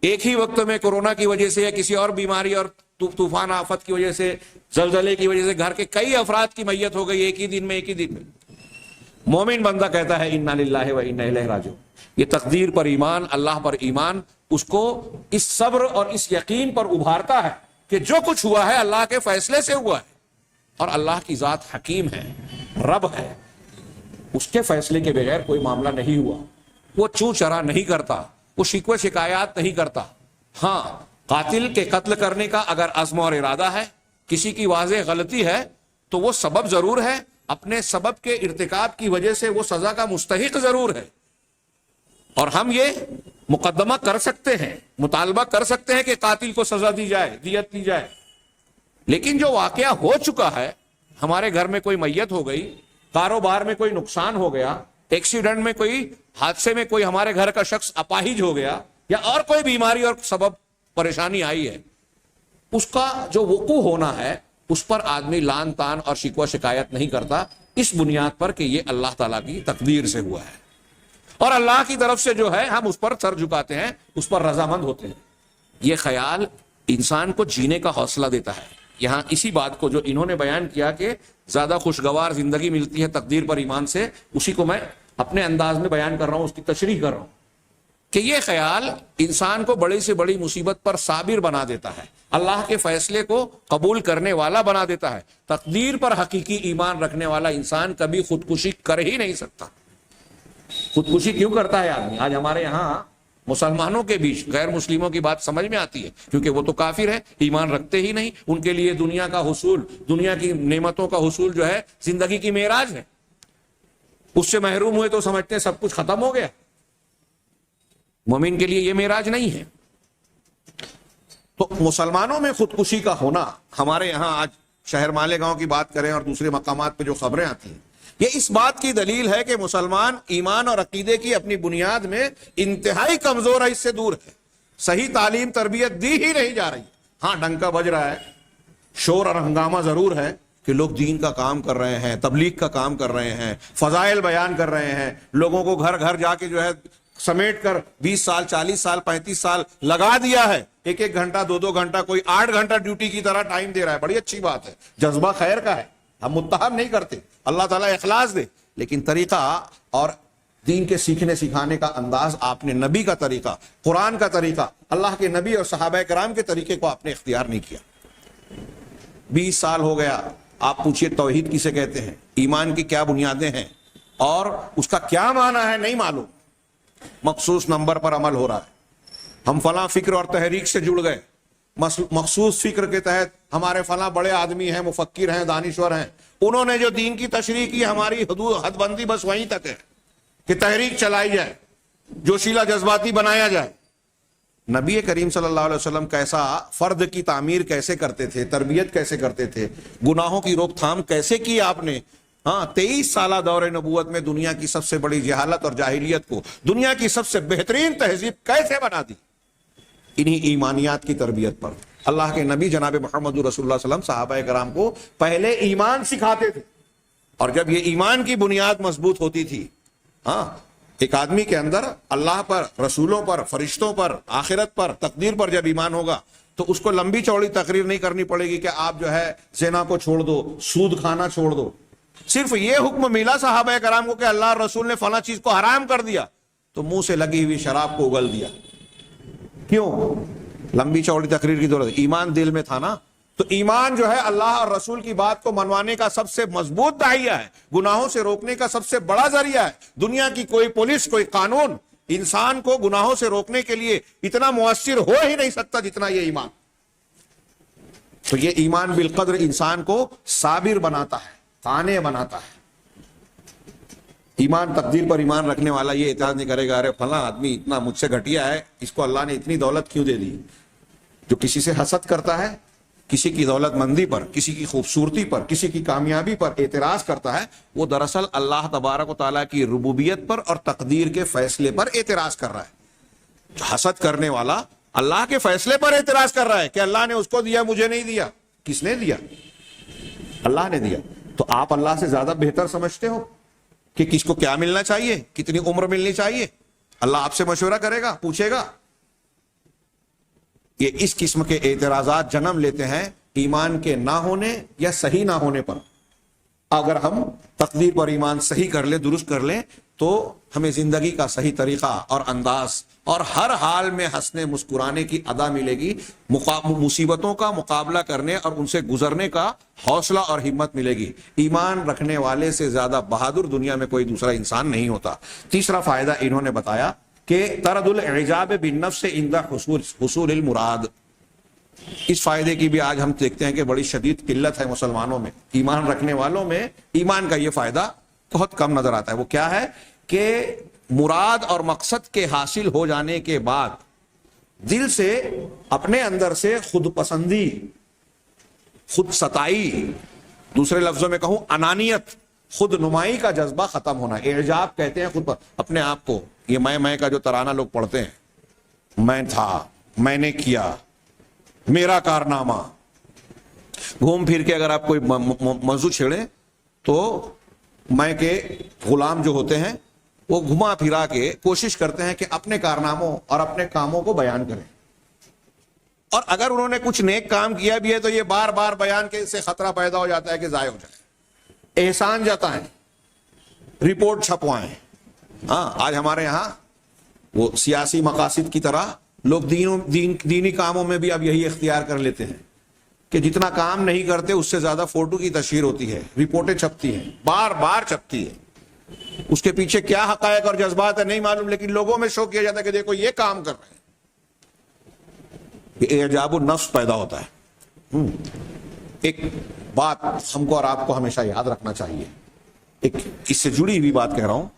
ایک ہی وقت میں کورونا کی وجہ سے یا کسی اور بیماری اور طوفان آفت کی وجہ سے، زلزلے کی وجہ سے گھر کے کئی افراد کی میت ہو گئی ایک ہی دن میں. مومن بندہ کہتا ہے انا للہ و انا الیہ راجعون. یہ تقدیر پر ایمان، اللہ پر ایمان، اس کو اس صبر اور اس یقین پر ابھارتا ہے کہ جو کچھ ہوا ہے اللہ کے فیصلے سے ہوا ہے، اور اللہ کی ذات حکیم ہے، رب ہے، اس کے فیصلے کے بغیر کوئی معاملہ نہیں ہوا. وہ چوں چرا نہیں کرتا، وہ شکوے شکایات نہیں کرتا. ہاں، قاتل کے قتل کرنے کا اگر عزم اور ارادہ ہے، کسی کی واضح غلطی ہے، تو وہ سبب ضرور ہے، اپنے سبب کے ارتکاب کی وجہ سے وہ سزا کا مستحق ضرور ہے. اور ہم یہ مقدمہ کر سکتے ہیں، مطالبہ کر سکتے ہیں کہ قاتل کو سزا دی جائے، دیت دی جائے. لیکن جو واقعہ ہو چکا ہے، ہمارے گھر میں کوئی میت ہو گئی، کاروبار میں کوئی نقصان ہو گیا، ایکسیڈنٹ میں کوئی حادثے میں کوئی ہمارے گھر کا شخص اپاہج ہو گیا، یا اور کوئی بیماری اور سبب پریشانی آئی ہے، اس کا جو وقوع ہونا ہے اس پر آدمی لان تان اور شکوہ شکایت نہیں کرتا، اس بنیاد پر کہ یہ اللہ تعالیٰ کی تقدیر سے ہوا ہے، اور اللہ کی طرف سے جو ہے ہم اس پر سر جھکاتے ہیں، اس پر رضامند ہوتے ہیں. یہ خیال انسان کو جینے کا حوصلہ دیتا ہے. یہاں اسی بات کو جو انہوں نے بیان کیا کہ زیادہ خوشگوار زندگی ملتی ہے تقدیر پر ایمان سے، اسی کو میں اپنے انداز میں بیان کر رہا ہوں، اس کی تشریح کر رہا ہوں کہ یہ خیال انسان کو بڑی سے بڑی مصیبت پر صابر بنا دیتا ہے، اللہ کے فیصلے کو قبول کرنے والا بنا دیتا ہے. تقدیر پر حقیقی ایمان رکھنے والا انسان کبھی خودکشی کر ہی نہیں سکتا. خودکشی کیوں کرتا ہے آدمی؟ آج ہمارے یہاں مسلمانوں کے بیچ غیر مسلموں کی بات سمجھ میں آتی ہے، کیونکہ وہ تو کافر ہیں، ایمان رکھتے ہی نہیں، ان کے لیے دنیا کا حصول، دنیا کی نعمتوں کا حصول جو ہے زندگی کی معراج ہے، اس سے محروم ہوئے تو سمجھتے ہیں سب کچھ ختم ہو گیا۔ مومن کے لیے یہ معراج نہیں ہے۔ تو مسلمانوں میں خودکشی کا ہونا، ہمارے یہاں آج شہر مالیگاؤں کی بات کریں اور دوسرے مقامات پہ جو خبریں آتی ہیں، یہ اس بات کی دلیل ہے کہ مسلمان ایمان اور عقیدے کی اپنی بنیاد میں انتہائی کمزور ہے، اس سے دور ہے، صحیح تعلیم تربیت دی ہی نہیں جا رہی۔ ہاں ڈنکا بج رہا ہے، شور اور ہنگامہ ضرور ہے کہ لوگ دین کا کام کر رہے ہیں، تبلیغ کا کام کر رہے ہیں، فضائل بیان کر رہے ہیں، لوگوں کو گھر گھر جا کے جو ہے سمیٹ کر 20 سال 40 سال 35 سال لگا دیا ہے، ایک ایک گھنٹہ 2 گھنٹہ، کوئی 8 گھنٹہ ڈیوٹی کی طرح ٹائم دے رہا ہے، بڑی اچھی بات ہے، جذبہ خیر کا ہے، ہم متہم نہیں کرتے، اللہ تعالیٰ اخلاص دے، لیکن طریقہ اور دین کے سیکھنے سکھانے کا انداز آپ نے نبی کا طریقہ، قرآن کا طریقہ، اللہ کے نبی اور صحابہ کرام کے طریقے کو آپ نے اختیار نہیں کیا۔ 20 سال ہو گیا، آپ پوچھئے توحید کسے کہتے ہیں، ایمان کی کیا بنیادیں ہیں اور اس کا کیا معنی ہے، نہیں معلوم، مخصوص نمبر پر عمل ہو رہا ہے۔ ہم فلاں فکر اور تحریک سے جڑ گئے، مخصوص فکر کے تحت ہمارے فلاں بڑے آدمی ہیں، مفکر ہیں، دانشور ہیں، انہوں نے جو دین کی تشریح کی، ہماری حد بندی بس وہیں تک ہے کہ تحریک چلائی جائے، جوشیلا جذباتی بنایا جائے۔ نبی کریم صلی اللہ علیہ وسلم کیسا فرد کی تعمیر کیسے کرتے تھے، تربیت کیسے کرتے تھے، گناہوں کی روک تھام کیسے کی آپ نے؟ 23 سالہ دور نبوت میں دنیا کی سب سے بڑی جہالت اور جاہلیت کو دنیا کی سب سے بہترین تہذیب کیسے بنا دی؟ انہی ایمانیات کی تربیت پر۔ اللہ کے نبی جناب محمد رسول اللہ صلی اللہ علیہ وسلم صحابہ کرام کو پہلے ایمان سکھاتے تھے، اور جب یہ ایمان کی بنیاد مضبوط ہوتی تھی، ایک آدمی کے اندر اللہ پر، رسولوں پر، فرشتوں پر، آخرت پر، تقدیر پر جب ایمان ہوگا تو اس کو لمبی چوڑی تقریر نہیں کرنی پڑے گی کہ آپ جو ہے زنا کو چھوڑ دو، سود کھانا چھوڑ دو۔ صرف یہ حکم ملا صحابہ کرام کو کہ اللہ اور رسول نے فلاں چیز کو حرام کر دیا تو منہ سے لگی ہوئی شراب کو اگل دیا۔ کیوں؟ لمبی چوڑی تقریر کی ضرورت، ایمان دل میں تھا نا۔ تو ایمان جو ہے اللہ اور رسول کی بات کو منوانے کا سب سے مضبوط داعیہ ہے، گناہوں سے روکنے کا سب سے بڑا ذریعہ ہے۔ دنیا کی کوئی پولیس، کوئی قانون انسان کو گناہوں سے روکنے کے لیے اتنا مؤثر ہو ہی نہیں سکتا جتنا یہ ایمان۔ تو یہ ایمان بالقدر انسان کو صابر بناتا ہے، قانع بناتا ہے۔ ایمان، تقدیر پر ایمان رکھنے والا یہ اعتراض نہیں کرے گا ارے فلاں آدمی اتنا مجھ سے گھٹیا ہے، اس کو اللہ نے اتنی دولت کیوں دے دی۔ جو کسی سے حسد کرتا ہے، کسی کی دولت مندی پر، کسی کی خوبصورتی پر، کسی کی کامیابی پر اعتراض کرتا ہے، وہ دراصل اللہ تبارک و تعالیٰ کی ربوبیت پر اور تقدیر کے فیصلے پر اعتراض کر رہا ہے۔ حسد کرنے والا اللہ کے فیصلے پر اعتراض کر رہا ہے کہ اللہ نے اس کو دیا، مجھے نہیں دیا۔ کس نے دیا؟ اللہ نے دیا۔ تو آپ اللہ سے زیادہ بہتر سمجھتے ہو کہ کس کو کیا ملنا چاہیے، کتنی عمر ملنی چاہیے؟ اللہ آپ سے مشورہ کرے گا، پوچھے گا۔ یہ اس قسم کے اعتراضات جنم لیتے ہیں ایمان کے نہ ہونے یا صحیح نہ ہونے پر۔ اگر ہم تقدیر پر ایمان صحیح کر لیں، درست کر لیں، تو ہمیں زندگی کا صحیح طریقہ اور انداز اور ہر حال میں ہنسنے مسکرانے کی ادا ملے گی، مصیبتوں کا مقابلہ کرنے اور ان سے گزرنے کا حوصلہ اور ہمت ملے گی۔ ایمان رکھنے والے سے زیادہ بہادر دنیا میں کوئی دوسرا انسان نہیں ہوتا۔ تیسرا فائدہ انہوں نے بتایا کہ طرد الاعجاب بالنفس عند حصول المراد۔ اس فائدے کی بھی آج ہم دیکھتے ہیں کہ بڑی شدید قلت ہے مسلمانوں میں، ایمان رکھنے والوں میں ایمان کا یہ فائدہ بہت کم نظر آتا ہے۔ وہ کیا ہے کہ مراد اور مقصد کے حاصل ہو جانے کے بعد دل سے، اپنے اندر سے خود پسندی، خود ستائی، دوسرے لفظوں میں کہوں انانیت، خود نمائی کا جذبہ ختم ہونا۔ اعجاب کہتے ہیں خود پر اپنے آپ کو، یہ میں کا جو ترانہ لوگ پڑھتے ہیں، میں تھا، میں نے کیا، میرا کارنامہ۔ گھوم پھر کے اگر آپ کوئی موضوع چھیڑیں تو میں کے غلام جو ہوتے ہیں وہ گھما پھرا کے کوشش کرتے ہیں کہ اپنے کارناموں اور اپنے کاموں کو بیان کریں، اور اگر انہوں نے کچھ نیک کام کیا بھی ہے تو یہ بار بار بیان کے سے خطرہ پیدا ہو جاتا ہے کہ ضائع ہو جائے، احسان جتائیں، رپورٹ چھپوائیں۔ آج ہمارے ہاں وہ سیاسی مقاصد کی طرح لوگ دینی کاموں میں بھی اب یہی اختیار کر لیتے ہیں کہ جتنا کام نہیں کرتے اس سے زیادہ فوٹو کی تشہیر ہوتی ہے، رپورٹیں چھپتی ہیں، بار بار چھپتی ہے۔ اس کے پیچھے کیا حقائق اور جذبات ہے نہیں معلوم، لیکن لوگوں میں شو کیا جاتا ہے کہ دیکھو یہ کام کر رہے ہیں، یہ اعجاب النفس پیدا ہوتا ہے۔ ایک بات ہم کو اور آپ کو ہمیشہ یاد رکھنا چاہیے، ایک اس سے جڑی ہوئی بات کہہ رہا ہوں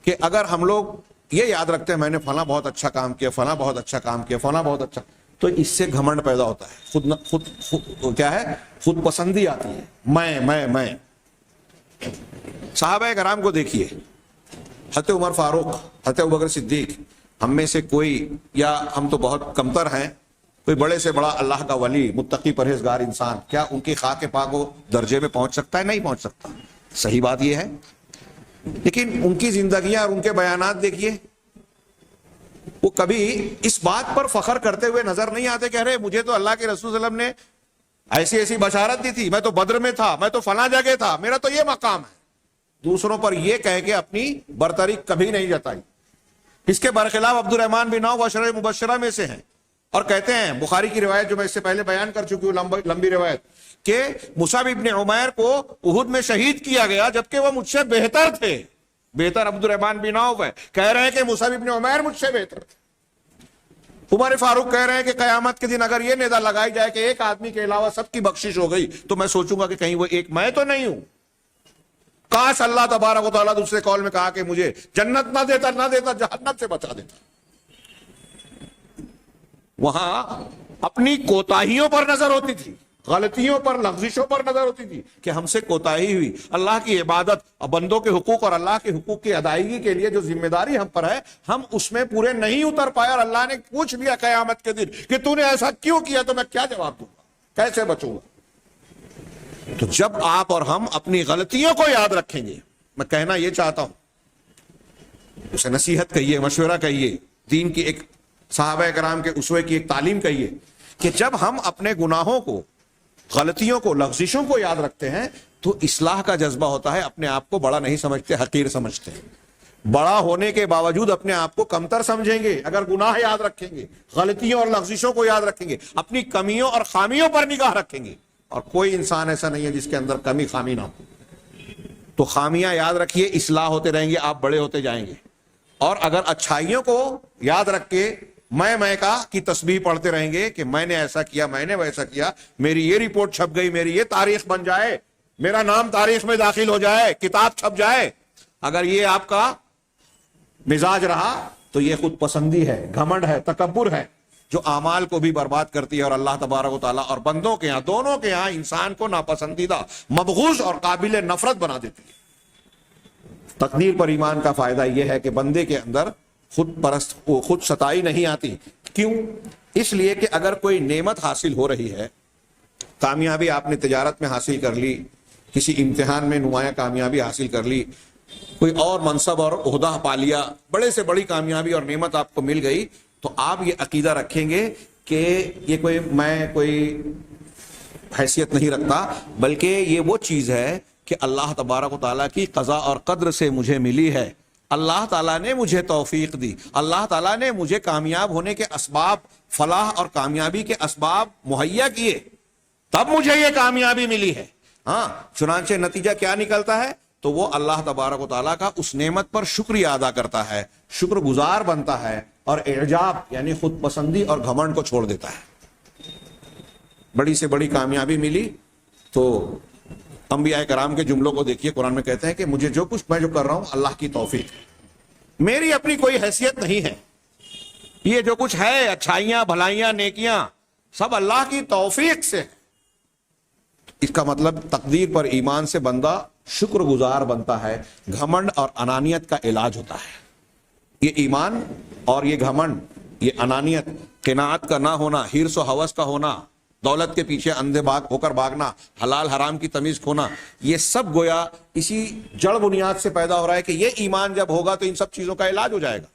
کہ اگر ہم لوگ یہ یاد رکھتے ہیں میں نے فلاں بہت اچھا کام کیا، فلاں بہت اچھا کام کیا، فلاں بہت اچھا، تو اس سے گھمنڈ پیدا ہوتا ہے، خود کیا ہے، خود پسندی آتی ہے، میں۔ صحابہ کرام کو دیکھیے، حضرت عمر فاروق، حضرت ابوبکر صدیق، ہم میں سے کوئی، یا ہم تو بہت کمتر ہیں، کوئی بڑے سے بڑا اللہ کا ولی، متقی پرہیزگار انسان، کیا ان کی خاک پاک و درجے میں پہنچ سکتا ہے؟ نہیں پہنچ سکتا۔ صحیح بات یہ ہے، لیکن ان کی زندگیاں اور ان کے بیانات دیکھیے، وہ کبھی اس بات پر فخر کرتے ہوئے نظر نہیں آتے کہ ارے مجھے تو اللہ کے رسول صلی اللہ علیہ وسلم نے ایسی بشارت دی تھی، میں تو بدر میں تھا، میں تو فلاں جگہ تھا، میرا تو یہ مقام ہے۔ دوسروں پر یہ کہہ کے اپنی برتری کبھی نہیں جتائی۔ اس کے برخلاف عبد الرحمن بن عوف عشرہ مبشرہ میں سے ہیں، اور کہتے ہیں، بخاری کی روایت جو میں اس سے پہلے بیان کر چکی ہوں، لمبی روایت، کہ مصعب ابن عمیر کو احد میں شہید کیا گیا جبکہ وہ مجھ سے بہتر تھے۔ بہتر عبد الرحمن بن عوف ہے، کہہ رہے ہیں کہ مصعب ابن عمیر مجھ سے بہتر تھے۔ عمر فاروق کہہ رہے ہیں کہ قیامت کے دن اگر یہ ندا لگائی جائے کہ ایک آدمی کے علاوہ سب کی بخشش ہو گئی تو میں سوچوں گا کہ کہیں وہ ایک میں تو نہیں ہوں۔ کاش اللہ تبارک و تعالیٰ دوسرے قول میں کہا کہ مجھے جنت نہ دیتا جہنم سے بچا دیتا۔ وہاں اپنی کوتاہیوں پر نظر ہوتی تھی، غلطیوں پر، لغزشوں پر نظر ہوتی تھی کہ ہم سے کوتاہی ہوئی، اللہ کی عبادت اور بندوں کے حقوق اور اللہ کے حقوق کی ادائیگی کے لیے جو ذمہ داری ہم پر ہے، ہم اس میں پورے نہیں اتر پائے، اور اللہ نے پوچھ لیا قیامت کے دن کہ تو نے ایسا کیوں کیا، تو میں کیا جواب دوں گا، کیسے بچوں گا؟ تو جب آپ اور ہم اپنی غلطیوں کو یاد رکھیں گے، میں کہنا یہ چاہتا ہوں، اسے نصیحت کہیے، مشورہ کہیے، دین کی ایک، صحابہ کرام کے اسوے کی ایک تعلیم کہیے، کہ جب ہم اپنے گناہوں کو، غلطیوں کو، لغزشوں کو یاد رکھتے ہیں تو اصلاح کا جذبہ ہوتا ہے، اپنے آپ کو بڑا نہیں سمجھتے، حقیر سمجھتے ہیں، بڑا ہونے کے باوجود اپنے آپ کو کمتر سمجھیں گے اگر گناہ یاد رکھیں گے، غلطیوں اور لغزشوں کو یاد رکھیں گے، اپنی کمیوں اور خامیوں پر نگاہ رکھیں گے، اور کوئی انسان ایسا نہیں ہے جس کے اندر کمی خامی نہ ہو۔ تو خامیاں یاد رکھیے، اصلاح ہوتے رہیں گے، آپ بڑے ہوتے جائیں گے، اور اگر اچھائیوں کو یاد رکھ کے میں کی تسبیح پڑھتے رہیں گے کہ میں نے ایسا کیا، میں نے ویسا کیا، میری یہ رپورٹ چھپ گئی، میری یہ تاریخ بن جائے، میرا نام تاریخ میں داخل ہو جائے، کتاب چھپ جائے، اگر یہ آپ کا مزاج رہا تو یہ خود پسندی ہے، گھمنڈ ہے، تکبر ہے، جو اعمال کو بھی برباد کرتی ہے، اور اللہ تبارک و تعالیٰ اور بندوں کے ہاں، دونوں کے ہاں، انسان کو ناپسندیدہ، مبغوض اور قابل نفرت بنا دیتی ہے۔ تقدیر پر ایمان کا فائدہ یہ ہے کہ بندے کے اندر خود ستائی نہیں آتی۔ کیوں؟ اس لیے کہ اگر کوئی نعمت حاصل ہو رہی ہے، کامیابی آپ نے تجارت میں حاصل کر لی، کسی امتحان میں نمایاں کامیابی حاصل کر لی، کوئی اور منصب اور عہدہ پا لیا، بڑے سے بڑی کامیابی اور نعمت آپ کو مل گئی، تو آپ یہ عقیدہ رکھیں گے کہ یہ کوئی حیثیت نہیں رکھتا، بلکہ یہ وہ چیز ہے کہ اللہ تبارک و تعالیٰ کی قضا اور قدر سے مجھے ملی ہے، اللہ تعالیٰ نے مجھے توفیق دی، اللہ تعالیٰ نے مجھے کامیاب ہونے کے اسباب، فلاح اور کامیابی کے اسباب مہیا کیے، تب مجھے یہ کامیابی ملی ہے۔ ہاں، چنانچہ نتیجہ کیا نکلتا ہے؟ تو وہ اللہ تبارک و تعالیٰ کا اس نعمت پر شکریہ ادا کرتا ہے، شکر گزار بنتا ہے، اور اعجاب یعنی خود پسندی اور گھمنڈ کو چھوڑ دیتا ہے۔ بڑی سے بڑی کامیابی ملی تو انبیاء کرام کے جملوں کو دیکھیے، قرآن میں کہتے ہیں کہ مجھے جو کچھ میں جو کر رہا ہوں اللہ کی توفیق ہے، میری اپنی کوئی حیثیت نہیں ہے، یہ جو کچھ ہے، اچھائیاں، بھلائیاں، نیکیاں، سب اللہ کی توفیق سے ہے۔ اس کا مطلب تقدیر پر ایمان سے بندہ شکر گزار بنتا ہے، گھمنڈ اور انانیت کا علاج ہوتا ہے۔ یہ ایمان اور یہ گھمنڈ، یہ انانیت، قناعت کا نہ ہونا، حرص و ہوس کا ہونا، دولت کے پیچھے اندھے ہو کر بھاگنا، حلال حرام کی تمیز کھونا، یہ سب گویا اسی جڑ بنیاد سے پیدا ہو رہا ہے کہ یہ ایمان جب ہوگا تو ان سب چیزوں کا علاج ہو جائے گا۔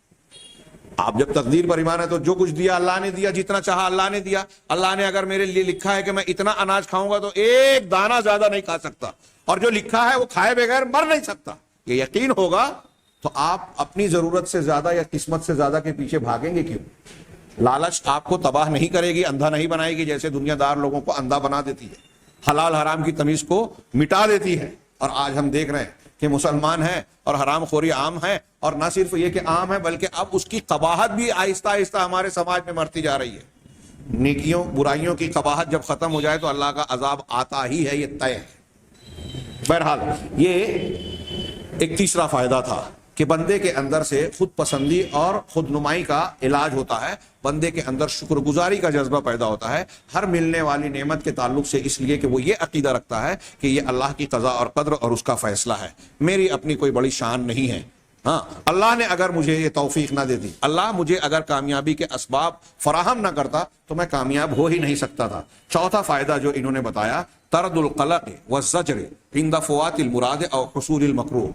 آپ جب تقدیر پر ایمان ہے تو جو کچھ دیا اللہ نے دیا، جتنا چاہا اللہ نے دیا۔ اللہ نے اگر میرے لیے لکھا ہے کہ میں اتنا اناج کھاؤں گا تو ایک دانہ زیادہ نہیں کھا سکتا، اور جو لکھا ہے وہ کھائے بغیر مر نہیں سکتا، یہ یقین ہوگا تو آپ اپنی ضرورت سے زیادہ یا قسمت سے زیادہ کے پیچھے بھاگیں گے کیوں؟ لالچ آپ کو تباہ نہیں کرے گی، اندھا نہیں بنائے گی، جیسے دنیا دار لوگوں کو اندھا بنا دیتی ہے، حلال حرام کی تمیز کو مٹا دیتی ہے۔ اور آج ہم دیکھ رہے ہیں کہ مسلمان ہے اور حرام خوری عام ہے، اور نہ صرف یہ کہ عام ہے بلکہ اب اس کی قباحت بھی آہستہ آہستہ ہمارے سماج میں مرتی جا رہی ہے۔ نیکیوں برائیوں کی قباحت جب ختم ہو جائے تو اللہ کا عذاب آتا ہی ہے، یہ طے ہے۔ بہرحال یہ ایک تیسرا فائدہ تھا کہ بندے کے اندر سے خود پسندی اور خود نمائی کا علاج ہوتا ہے، بندے کے اندر شکر گزاری کا جذبہ پیدا ہوتا ہے ہر ملنے والی نعمت کے تعلق سے، اس لیے کہ وہ یہ عقیدہ رکھتا ہے کہ یہ اللہ کی قضا اور قدر اور اس کا فیصلہ ہے، میری اپنی کوئی بڑی شان نہیں ہے۔ ہاں، اللہ نے اگر مجھے یہ توفیق نہ دیتی، اللہ مجھے اگر کامیابی کے اسباب فراہم نہ کرتا تو میں کامیاب ہو ہی نہیں سکتا تھا۔ چوتھا فائدہ جو انہوں نے بتایا، طرد القلق والزجر عند فوات المراد او حصول المکروہ،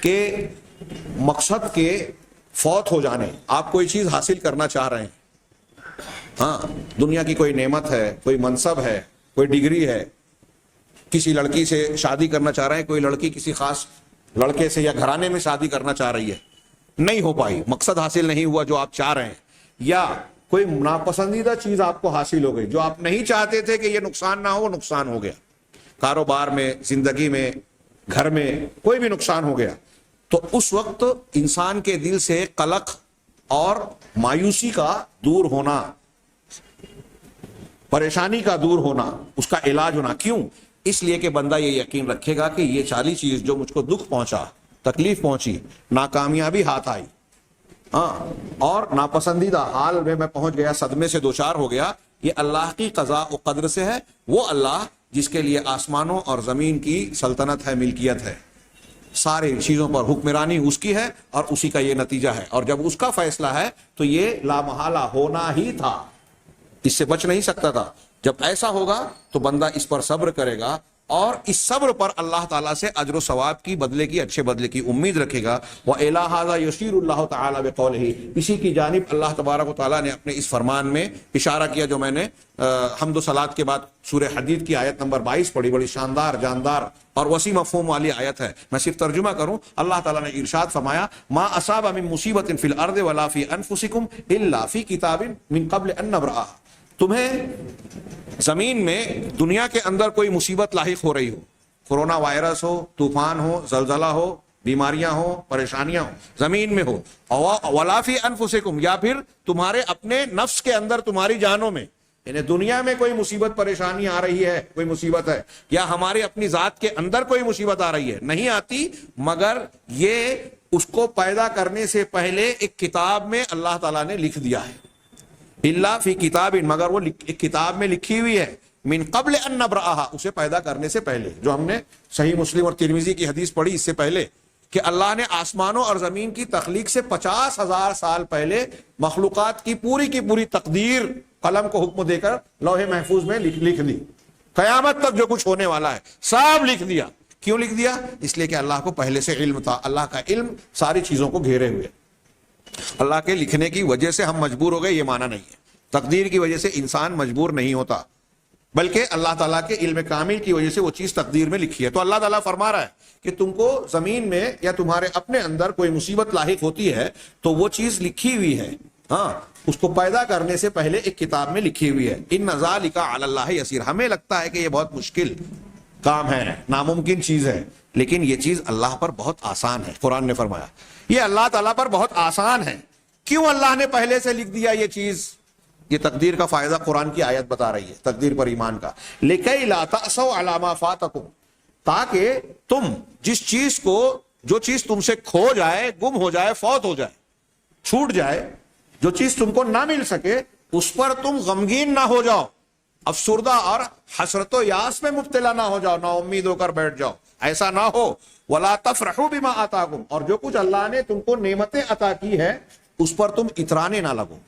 کہ مقصد کے فوت ہو جانے، آپ کوئی چیز حاصل کرنا چاہ رہے ہیں، ہاں دنیا کی کوئی نعمت ہے، کوئی منصب ہے، کوئی ڈگری ہے، کسی لڑکی سے شادی کرنا چاہ رہے ہیں، کوئی لڑکی کسی خاص لڑکے سے یا گھرانے میں شادی کرنا چاہ رہی ہے، نہیں ہو پائی، مقصد حاصل نہیں ہوا جو آپ چاہ رہے ہیں، یا کوئی ناپسندیدہ چیز آپ کو حاصل ہو گئی جو آپ نہیں چاہتے تھے کہ یہ نقصان نہ ہو، وہ نقصان ہو گیا، کاروبار میں، زندگی میں، گھر میں کوئی بھی نقصان ہو گیا، تو اس وقت انسان کے دل سے قلق اور مایوسی کا دور ہونا، پریشانی کا دور ہونا، اس کا علاج ہونا۔ کیوں؟ اس لیے کہ بندہ یہ یقین رکھے گا کہ یہ چالی چیز جو مجھ کو دکھ پہنچا، تکلیف پہنچی، ناکامیابی ہاتھ آئی، ہاں، اور ناپسندیدہ حال میں پہنچ گیا، صدمے سے دوچار ہو گیا، یہ اللہ کی قضاء و قدر سے ہے، وہ اللہ جس کے لیے آسمانوں اور زمین کی سلطنت ہے، ملکیت ہے، سارے چیزوں پر حکمرانی اس کی ہے، اور اسی کا یہ نتیجہ ہے، اور جب اس کا فیصلہ ہے تو یہ لامحالہ ہونا ہی تھا، اس سے بچ نہیں سکتا تھا۔ جب ایسا ہوگا تو بندہ اس پر صبر کرے گا، اور اس صبر پر اللہ تعالیٰ سے اجر و ثواب کی، بدلے کی، اچھے بدلے کی امید رکھے گا۔ وَإِلَىٰ هَٰذَا يُشِيرُ اللَّهُ تَعَالَىٰ بِقَوْلِهِ، اسی کی جانب اللہ تبارک و تعالیٰ نے اپنے اس فرمان میں اشارہ کیا جو میں نے حمد و صلات کے بعد سورہ حدید کی آیت نمبر 22 پڑھی، بڑی شاندار، جاندار اور وسیع مفہوم والی آیت ہے، میں صرف ترجمہ کروں۔ اللہ تعالیٰ نے ارشاد فرمایا، مَا أَصَابَ مِن مُّصِيبَةٍ فِي الْأَرْضِ وَلَا فِي أَنفُسِكُمْ إِلَّا فِي كِتَابٍ مِّن قَبْلِ أَن نَّبْرَأَهَا، تمہیں زمین میں، دنیا کے اندر کوئی مصیبت لاحق ہو رہی ہو، کورونا وائرس ہو، طوفان ہو، زلزلہ ہو، بیماریاں ہو، پریشانیاں ہو، زمین میں ہو، وَلَا فِي أَنفُسِكُمْ، یا پھر تمہارے اپنے نفس کے اندر، تمہاری جانوں میں، یعنی دنیا میں کوئی مصیبت پریشانی آ رہی ہے، کوئی مصیبت ہے، یا ہماری اپنی ذات کے اندر کوئی مصیبت آ رہی ہے، نہیں آتی مگر یہ اس کو پیدا کرنے سے پہلے ایک کتاب میں اللہ تعالیٰ نے لکھ دیا ہے۔ اللہ فی کتاب، مگر وہ ایک کتاب میں لکھی ہوئی ہے، من قبل ان نبرأہا، اسے پیدا کرنے سے پہلے، جو ہم نے صحیح مسلم اور ترمذی کی حدیث پڑھی اس سے پہلے، کہ اللہ نے آسمانوں اور زمین کی تخلیق سے 50,000 سال پہلے مخلوقات کی پوری تقدیر قلم کو حکم دے کر لوح محفوظ میں لکھ دی، قیامت تک جو کچھ ہونے والا ہے سب لکھ دیا۔ کیوں لکھ دیا؟ اس لیے کہ اللہ کو پہلے سے علم تھا، اللہ کا علم ساری چیزوں کو گھیرے ہوئے۔ اللہ کے لکھنے کی وجہ سے ہم مجبور ہو گئے، یہ معنی نہیں ہے، تقدیر کی وجہ سے انسان مجبور نہیں ہوتا، بلکہ اللہ تعالیٰ کے علم کامل کی وجہ سے وہ چیز تقدیر میں لکھی ہے۔ تو اللہ تعالیٰ فرما رہا ہے کہ تم کو زمین میں یا تمہارے اپنے اندر کوئی مصیبت لاحق ہوتی ہے تو وہ چیز لکھی ہوئی ہے، ہاں، اس کو پیدا کرنے سے پہلے ایک کتاب میں لکھی ہوئی ہے۔ ان ذالک علی اللہ یسیر، ہمیں لگتا ہے کہ یہ بہت مشکل کام ہے، ناممکن چیز ہے، لیکن یہ چیز اللہ پر بہت آسان ہے۔ قرآن نے فرمایا یہ اللہ تعالیٰ پر بہت آسان ہے۔ کیوں اللہ نے پہلے سے لکھ دیا یہ چیز؟ یہ تقدیر کا فائدہ قرآن کی آیت بتا رہی ہے، تقدیر پر ایمان کا، لِكَيْ لَا تَأْسَوْا عَلَىٰ مَا فَاتَكُمْ، تاکہ تم جس چیز کو، جو چیز تم سے کھو جائے، گم ہو جائے، فوت ہو جائے، چھوٹ جائے، جو چیز تم کو نہ مل سکے، اس پر تم غمگین نہ ہو جاؤ، افسردہ اور حسرت و یاس میں مبتلا نہ ہو جاؤ، نا امید ہو کر بیٹھ جاؤ، ایسا نہ ہو۔ وَلَا تَفْرَحُوا بِمَا آتَاكُمْ، اور جو کچھ اللہ نے تم کو نعمتیں عطا کی ہے اس پر تم اترانے نہ لگو۔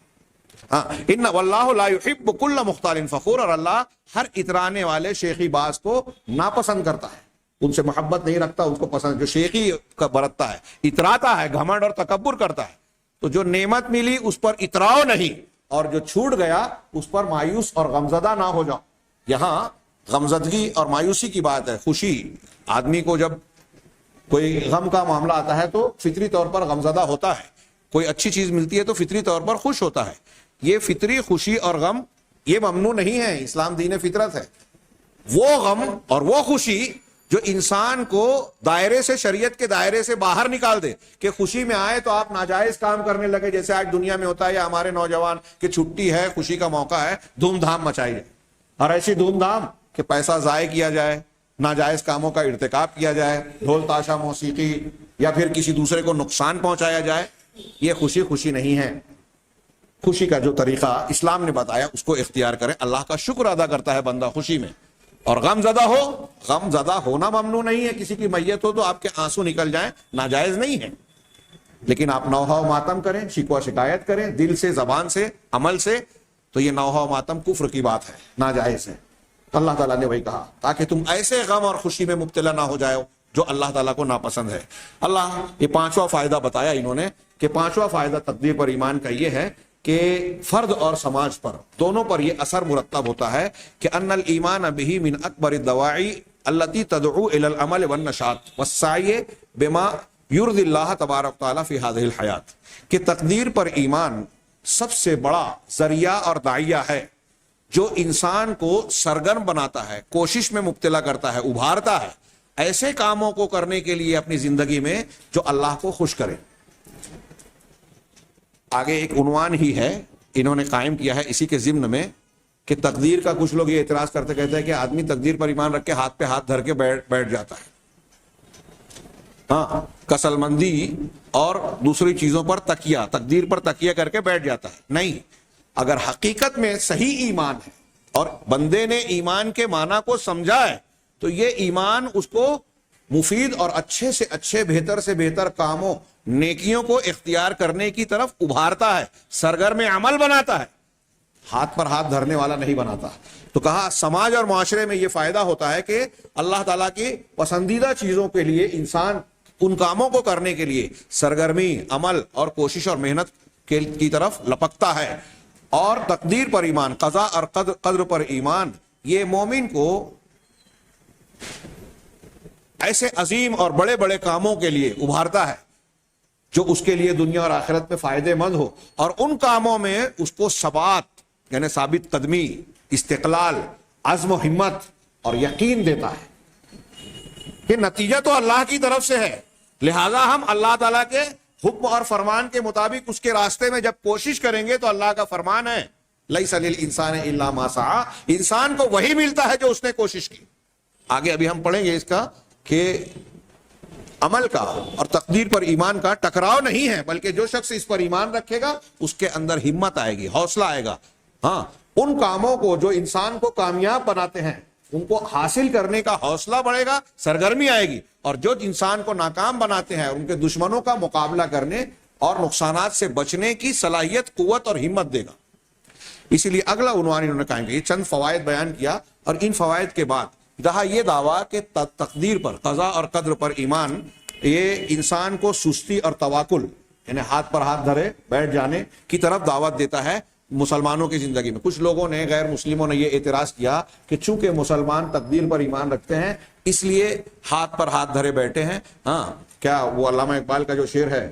ان واللہ لا يحب كل مختال فخور، اور اللہ ہر اترانے والے شیخی باز کو ناپسند کرتا ہے، ان سے محبت نہیں رکھتا، ان کو پسند جو شیخی کا برتتا ہے، اتراتا ہے، گھمنڈ اور تکبر کرتا ہے۔ تو جو نعمت ملی اس پر اتراؤ نہیں، اور جو چھوٹ گیا اس پر مایوس اور غمزدہ نہ ہو جاؤ۔ یہاں غمزدگی اور مایوسی کی بات ہے، خوشی، آدمی کو جب کوئی غم کا معاملہ آتا ہے تو فطری طور پر غمزدہ ہوتا ہے، کوئی اچھی چیز ملتی ہے تو فطری طور پر خوش ہوتا ہے۔ یہ فطری خوشی اور غم یہ ممنوع نہیں ہے، اسلام دین فطرت ہے۔ وہ غم اور وہ خوشی جو انسان کو دائرے سے، شریعت کے دائرے سے باہر نکال دے کہ خوشی میں آئے تو آپ ناجائز کام کرنے لگے، جیسے آج دنیا میں ہوتا ہے یا ہمارے نوجوان کہ چھٹی ہے، خوشی کا موقع ہے، دھوم دھام مچائی جائے، اور ایسی دھوم دھام کہ پیسہ ضائع کیا جائے، ناجائز کاموں کا ارتکاب کیا جائے، ڈھول تاشا موسیقی، یا پھر کسی دوسرے کو نقصان پہنچایا جائے. یہ خوشی نہیں ہے. خوشی کا جو طریقہ اسلام نے بتایا اس کو اختیار کریں. اللہ کا شکر ادا کرتا ہے بندہ خوشی میں. اور غم زدہ ہونا ممنوع نہیں ہے. کسی کی میت ہو تو آپ کے آنسو نکل جائیں، ناجائز نہیں ہے، لیکن آپ نوحہ و ماتم کریں، شکوہ شکایت کریں دل سے، زبان سے، عمل سے، تو یہ نوحہ و ماتم کفر کی بات ہے، ناجائز ہے. اللہ تعالیٰ نے وہی کہا تاکہ تم ایسے غم اور خوشی میں مبتلا نہ ہو جاؤ جو اللہ تعالیٰ کو ناپسند ہے. اللہ یہ پانچواں فائدہ بتایا انہوں نے کہ پانچواں فائدہ تقدیر پر ایمان کا یہ ہے کہ فرد اور سماج پر دونوں پر یہ اثر مرتب ہوتا ہے کہ ان الایمان بہ من اکبر الدواعی التي تدعو الى العمل والنشاط والسعی بما یرضی اللہ تبارک تعالی فی هذه الحیات، کہ تقدیر پر ایمان سب سے بڑا ذریعہ اور داعیہ ہے جو انسان کو سرگرم بناتا ہے، کوشش میں مبتلا کرتا ہے، ابھارتا ہے ایسے کاموں کو کرنے کے لیے اپنی زندگی میں جو اللہ کو خوش کرے. آگے ایک عنوان ہی ہے انہوں نے قائم کیا ہے اسی کے ضمن میں کہ تقدیر کا کچھ لوگ یہ اعتراض کرتے کہتے ہیں کہ آدمی تقدیر پر ایمان رکھ کے ہاتھ پہ ہاتھ دھر کے بیٹھ جاتا ہے، ہاں، کسل مندی اور دوسری چیزوں پر تکیہ، تقدیر پر تکیہ کر کے بیٹھ جاتا ہے. نہیں، اگر حقیقت میں صحیح ایمان ہے اور بندے نے ایمان کے معنی کو سمجھا ہے تو یہ ایمان اس کو مفید اور اچھے سے اچھے، بہتر سے بہتر کاموں، نیکیوں کو اختیار کرنے کی طرف ابھارتا ہے، سرگرم عمل بناتا ہے، ہاتھ پر ہاتھ دھرنے والا نہیں بناتا. تو کہا سماج اور معاشرے میں یہ فائدہ ہوتا ہے کہ اللہ تعالیٰ کی پسندیدہ چیزوں کے لیے انسان ان کاموں کو کرنے کے لیے سرگرمی، عمل اور کوشش اور محنت کی طرف لپکتا ہے. اور تقدیر پر ایمان، قضا اور قدر پر ایمان، یہ مومن کو ایسے عظیم اور بڑے بڑے کاموں کے لیے ابھارتا ہے جو اس کے لیے دنیا اور آخرت میں فائدے مند ہو، اور ان کاموں میں اس کو ثبات یعنی ثابت قدمی، استقلال، عزم و ہمت اور یقین دیتا ہے کہ نتیجہ تو اللہ کی طرف سے ہے، لہذا ہم اللہ تعالیٰ کے حکم اور فرمان کے مطابق اس کے راستے میں جب کوشش کریں گے تو اللہ کا فرمان ہے لیس للانسان الا ما سعی، انسان کو وہی ملتا ہے جو اس نے کوشش کی. آگے ابھی ہم پڑھیں گے اس کا کہ عمل کا اور تقدیر پر ایمان کا ٹکراؤ نہیں ہے، بلکہ جو شخص اس پر ایمان رکھے گا اس کے اندر ہمت آئے گی، حوصلہ آئے گا. ہاں، ان کاموں کو جو انسان کو کامیاب بناتے ہیں ان کو حاصل کرنے کا حوصلہ بڑھے گا، سرگرمی آئے گی، اور جو انسان کو ناکام بناتے ہیں ان کے دشمنوں کا مقابلہ کرنے اور نقصانات سے بچنے کی صلاحیت، قوت اور ہمت دے گا. اسی لیے اگلا عنوان انہوں نے قائم کیا، چند فوائد بیان کیا، اور ان فوائد کے بعد رہا یہ دعویٰ کہ تقدیر پر، قضاء اور قدر پر ایمان یہ انسان کو سستی اور تواکل یعنی ہاتھ پر ہاتھ دھرے بیٹھ جانے کی طرف دعوت دیتا ہے مسلمانوں کی زندگی میں. کچھ لوگوں نے، غیر مسلموں نے یہ اعتراض کیا کہ چونکہ مسلمان تقدیر پر ایمان رکھتے ہیں اس لیے ہاتھ پر ہاتھ دھرے بیٹھے ہیں. ہاں، کیا وہ علامہ اقبال کا جو شعر ہے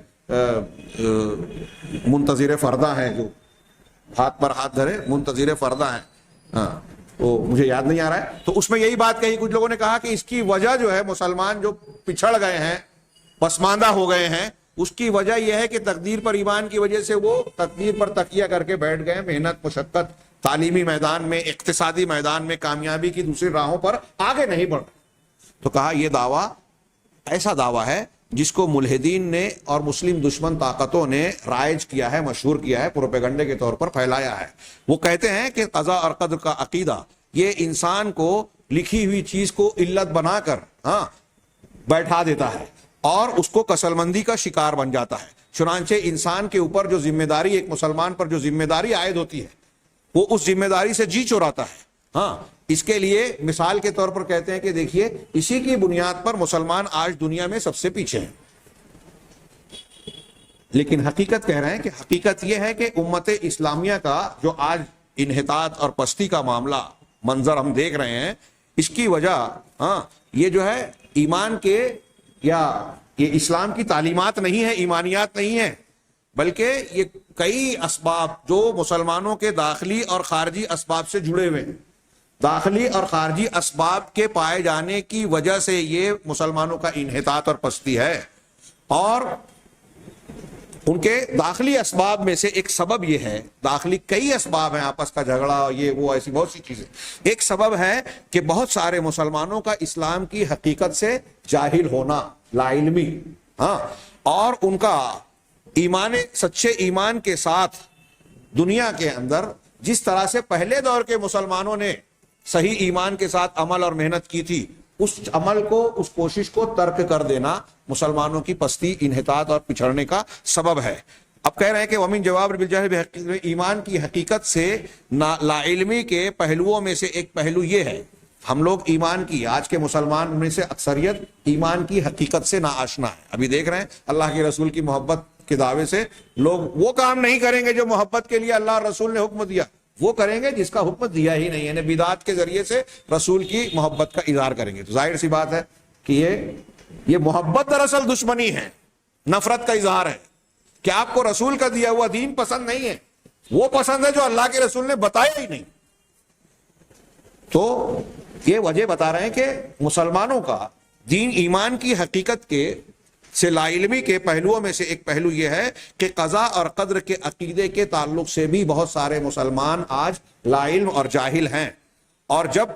منتظر فردہ ہیں، جو ہاتھ پر ہاتھ دھرے منتظر فردہ ہیں، ہاں وہ مجھے یاد نہیں آ رہا ہے، تو اس میں یہی بات کہی. کچھ لوگوں نے کہا کہ اس کی وجہ جو ہے مسلمان جو پچھڑ گئے ہیں، پسماندہ ہو گئے ہیں، اس کی وجہ یہ ہے کہ تقدیر پر ایمان کی وجہ سے وہ تقدیر پر تکیہ کر کے بیٹھ گئے، محنت، مشقت، تعلیمی میدان میں، اقتصادی میدان میں، کامیابی کی دوسری راہوں پر آگے نہیں بڑھ. تو کہا یہ دعویٰ ایسا دعویٰ ہے جس کو ملحدین نے اور مسلم دشمن طاقتوں نے رائج کیا ہے، مشہور کیا ہے، پروپیگنڈے کے طور پر پھیلایا ہے. وہ کہتے ہیں کہ قضاء اور قدر کا عقیدہ یہ انسان کو لکھی ہوئی چیز کو علت بنا کر بیٹھا دیتا ہے اور اس کو کسل مندی کا شکار بن جاتا ہے. چنانچہ انسان کے اوپر جو ذمہ داری، ایک مسلمان پر جو ذمہ داری عائد ہوتی ہے وہ اس ذمہ داری سے جی چوراتا ہے. ہاں، اس کے لیے مثال کے طور پر کہتے ہیں کہ دیکھیے اسی کی بنیاد پر مسلمان آج دنیا میں سب سے پیچھے ہیں. لیکن حقیقت کہہ رہے ہیں کہ حقیقت یہ ہے کہ امت اسلامیہ کا جو آج انحطاط اور پستی کا معاملہ، منظر ہم دیکھ رہے ہیں، اس کی وجہ یہ جو ہے ایمان کے یا یہ اسلام کی تعلیمات نہیں ہے، ایمانیات نہیں ہے، بلکہ یہ کئی اسباب جو مسلمانوں کے داخلی اور خارجی اسباب سے جڑے ہوئے ہیں. داخلی اور خارجی اسباب کے پائے جانے کی وجہ سے یہ مسلمانوں کا انحطاط اور پستی ہے. اور ان کے داخلی اسباب میں سے ایک سبب یہ ہے، داخلی کئی اسباب ہیں، آپس کا جھگڑا، یہ وہ، ایسی بہت سی چیزیں. ایک سبب ہے کہ بہت سارے مسلمانوں کا اسلام کی حقیقت سے جاہل ہونا، لا علمی، ہاں، اور ان کا ایمان، سچے ایمان کے ساتھ دنیا کے اندر جس طرح سے پہلے دور کے مسلمانوں نے صحیح ایمان کے ساتھ عمل اور محنت کی تھی، اس عمل کو، اس کوشش کو ترک کر دینا مسلمانوں کی پستی، انحطاط اور پچھڑنے کا سبب ہے. اب کہہ رہے ہیں کہ ومن جواب بالجہل بحقیقت، ایمان کی حقیقت سے لا علمی کے پہلوؤں میں سے ایک پہلو یہ ہے، ہم لوگ ایمان کی، آج کے مسلمان میں سے اکثریت ایمان کی حقیقت سے ناآشنا ہے. ابھی دیکھ رہے ہیں اللہ کے رسول کی محبت کے دعوے سے لوگ وہ کام نہیں کریں گے جو محبت کے لیے اللہ اور رسول نے حکم دیا، وہ کریں گے جس کا حکم دیا ہی نہیں، یعنی بدعات کے ذریعے سے رسول کی محبت کا اظہار کریں گے. تو ظاہر سی بات ہے کہ یہ محبت دراصل دشمنی ہے، نفرت کا اظہار ہے کہ آپ کو رسول کا دیا ہوا دین پسند نہیں ہے، وہ پسند ہے جو اللہ کے رسول نے بتایا ہی نہیں. تو یہ وجہ بتا رہے ہیں کہ مسلمانوں کا دین ایمان کی حقیقت کے سے لا علمی کے پہلوؤں میں سے ایک پہلو یہ ہے کہ قضا اور قدر کے عقیدے کے تعلق سے بھی بہت سارے مسلمان آج لا علم اور جاہل ہیں. اور جب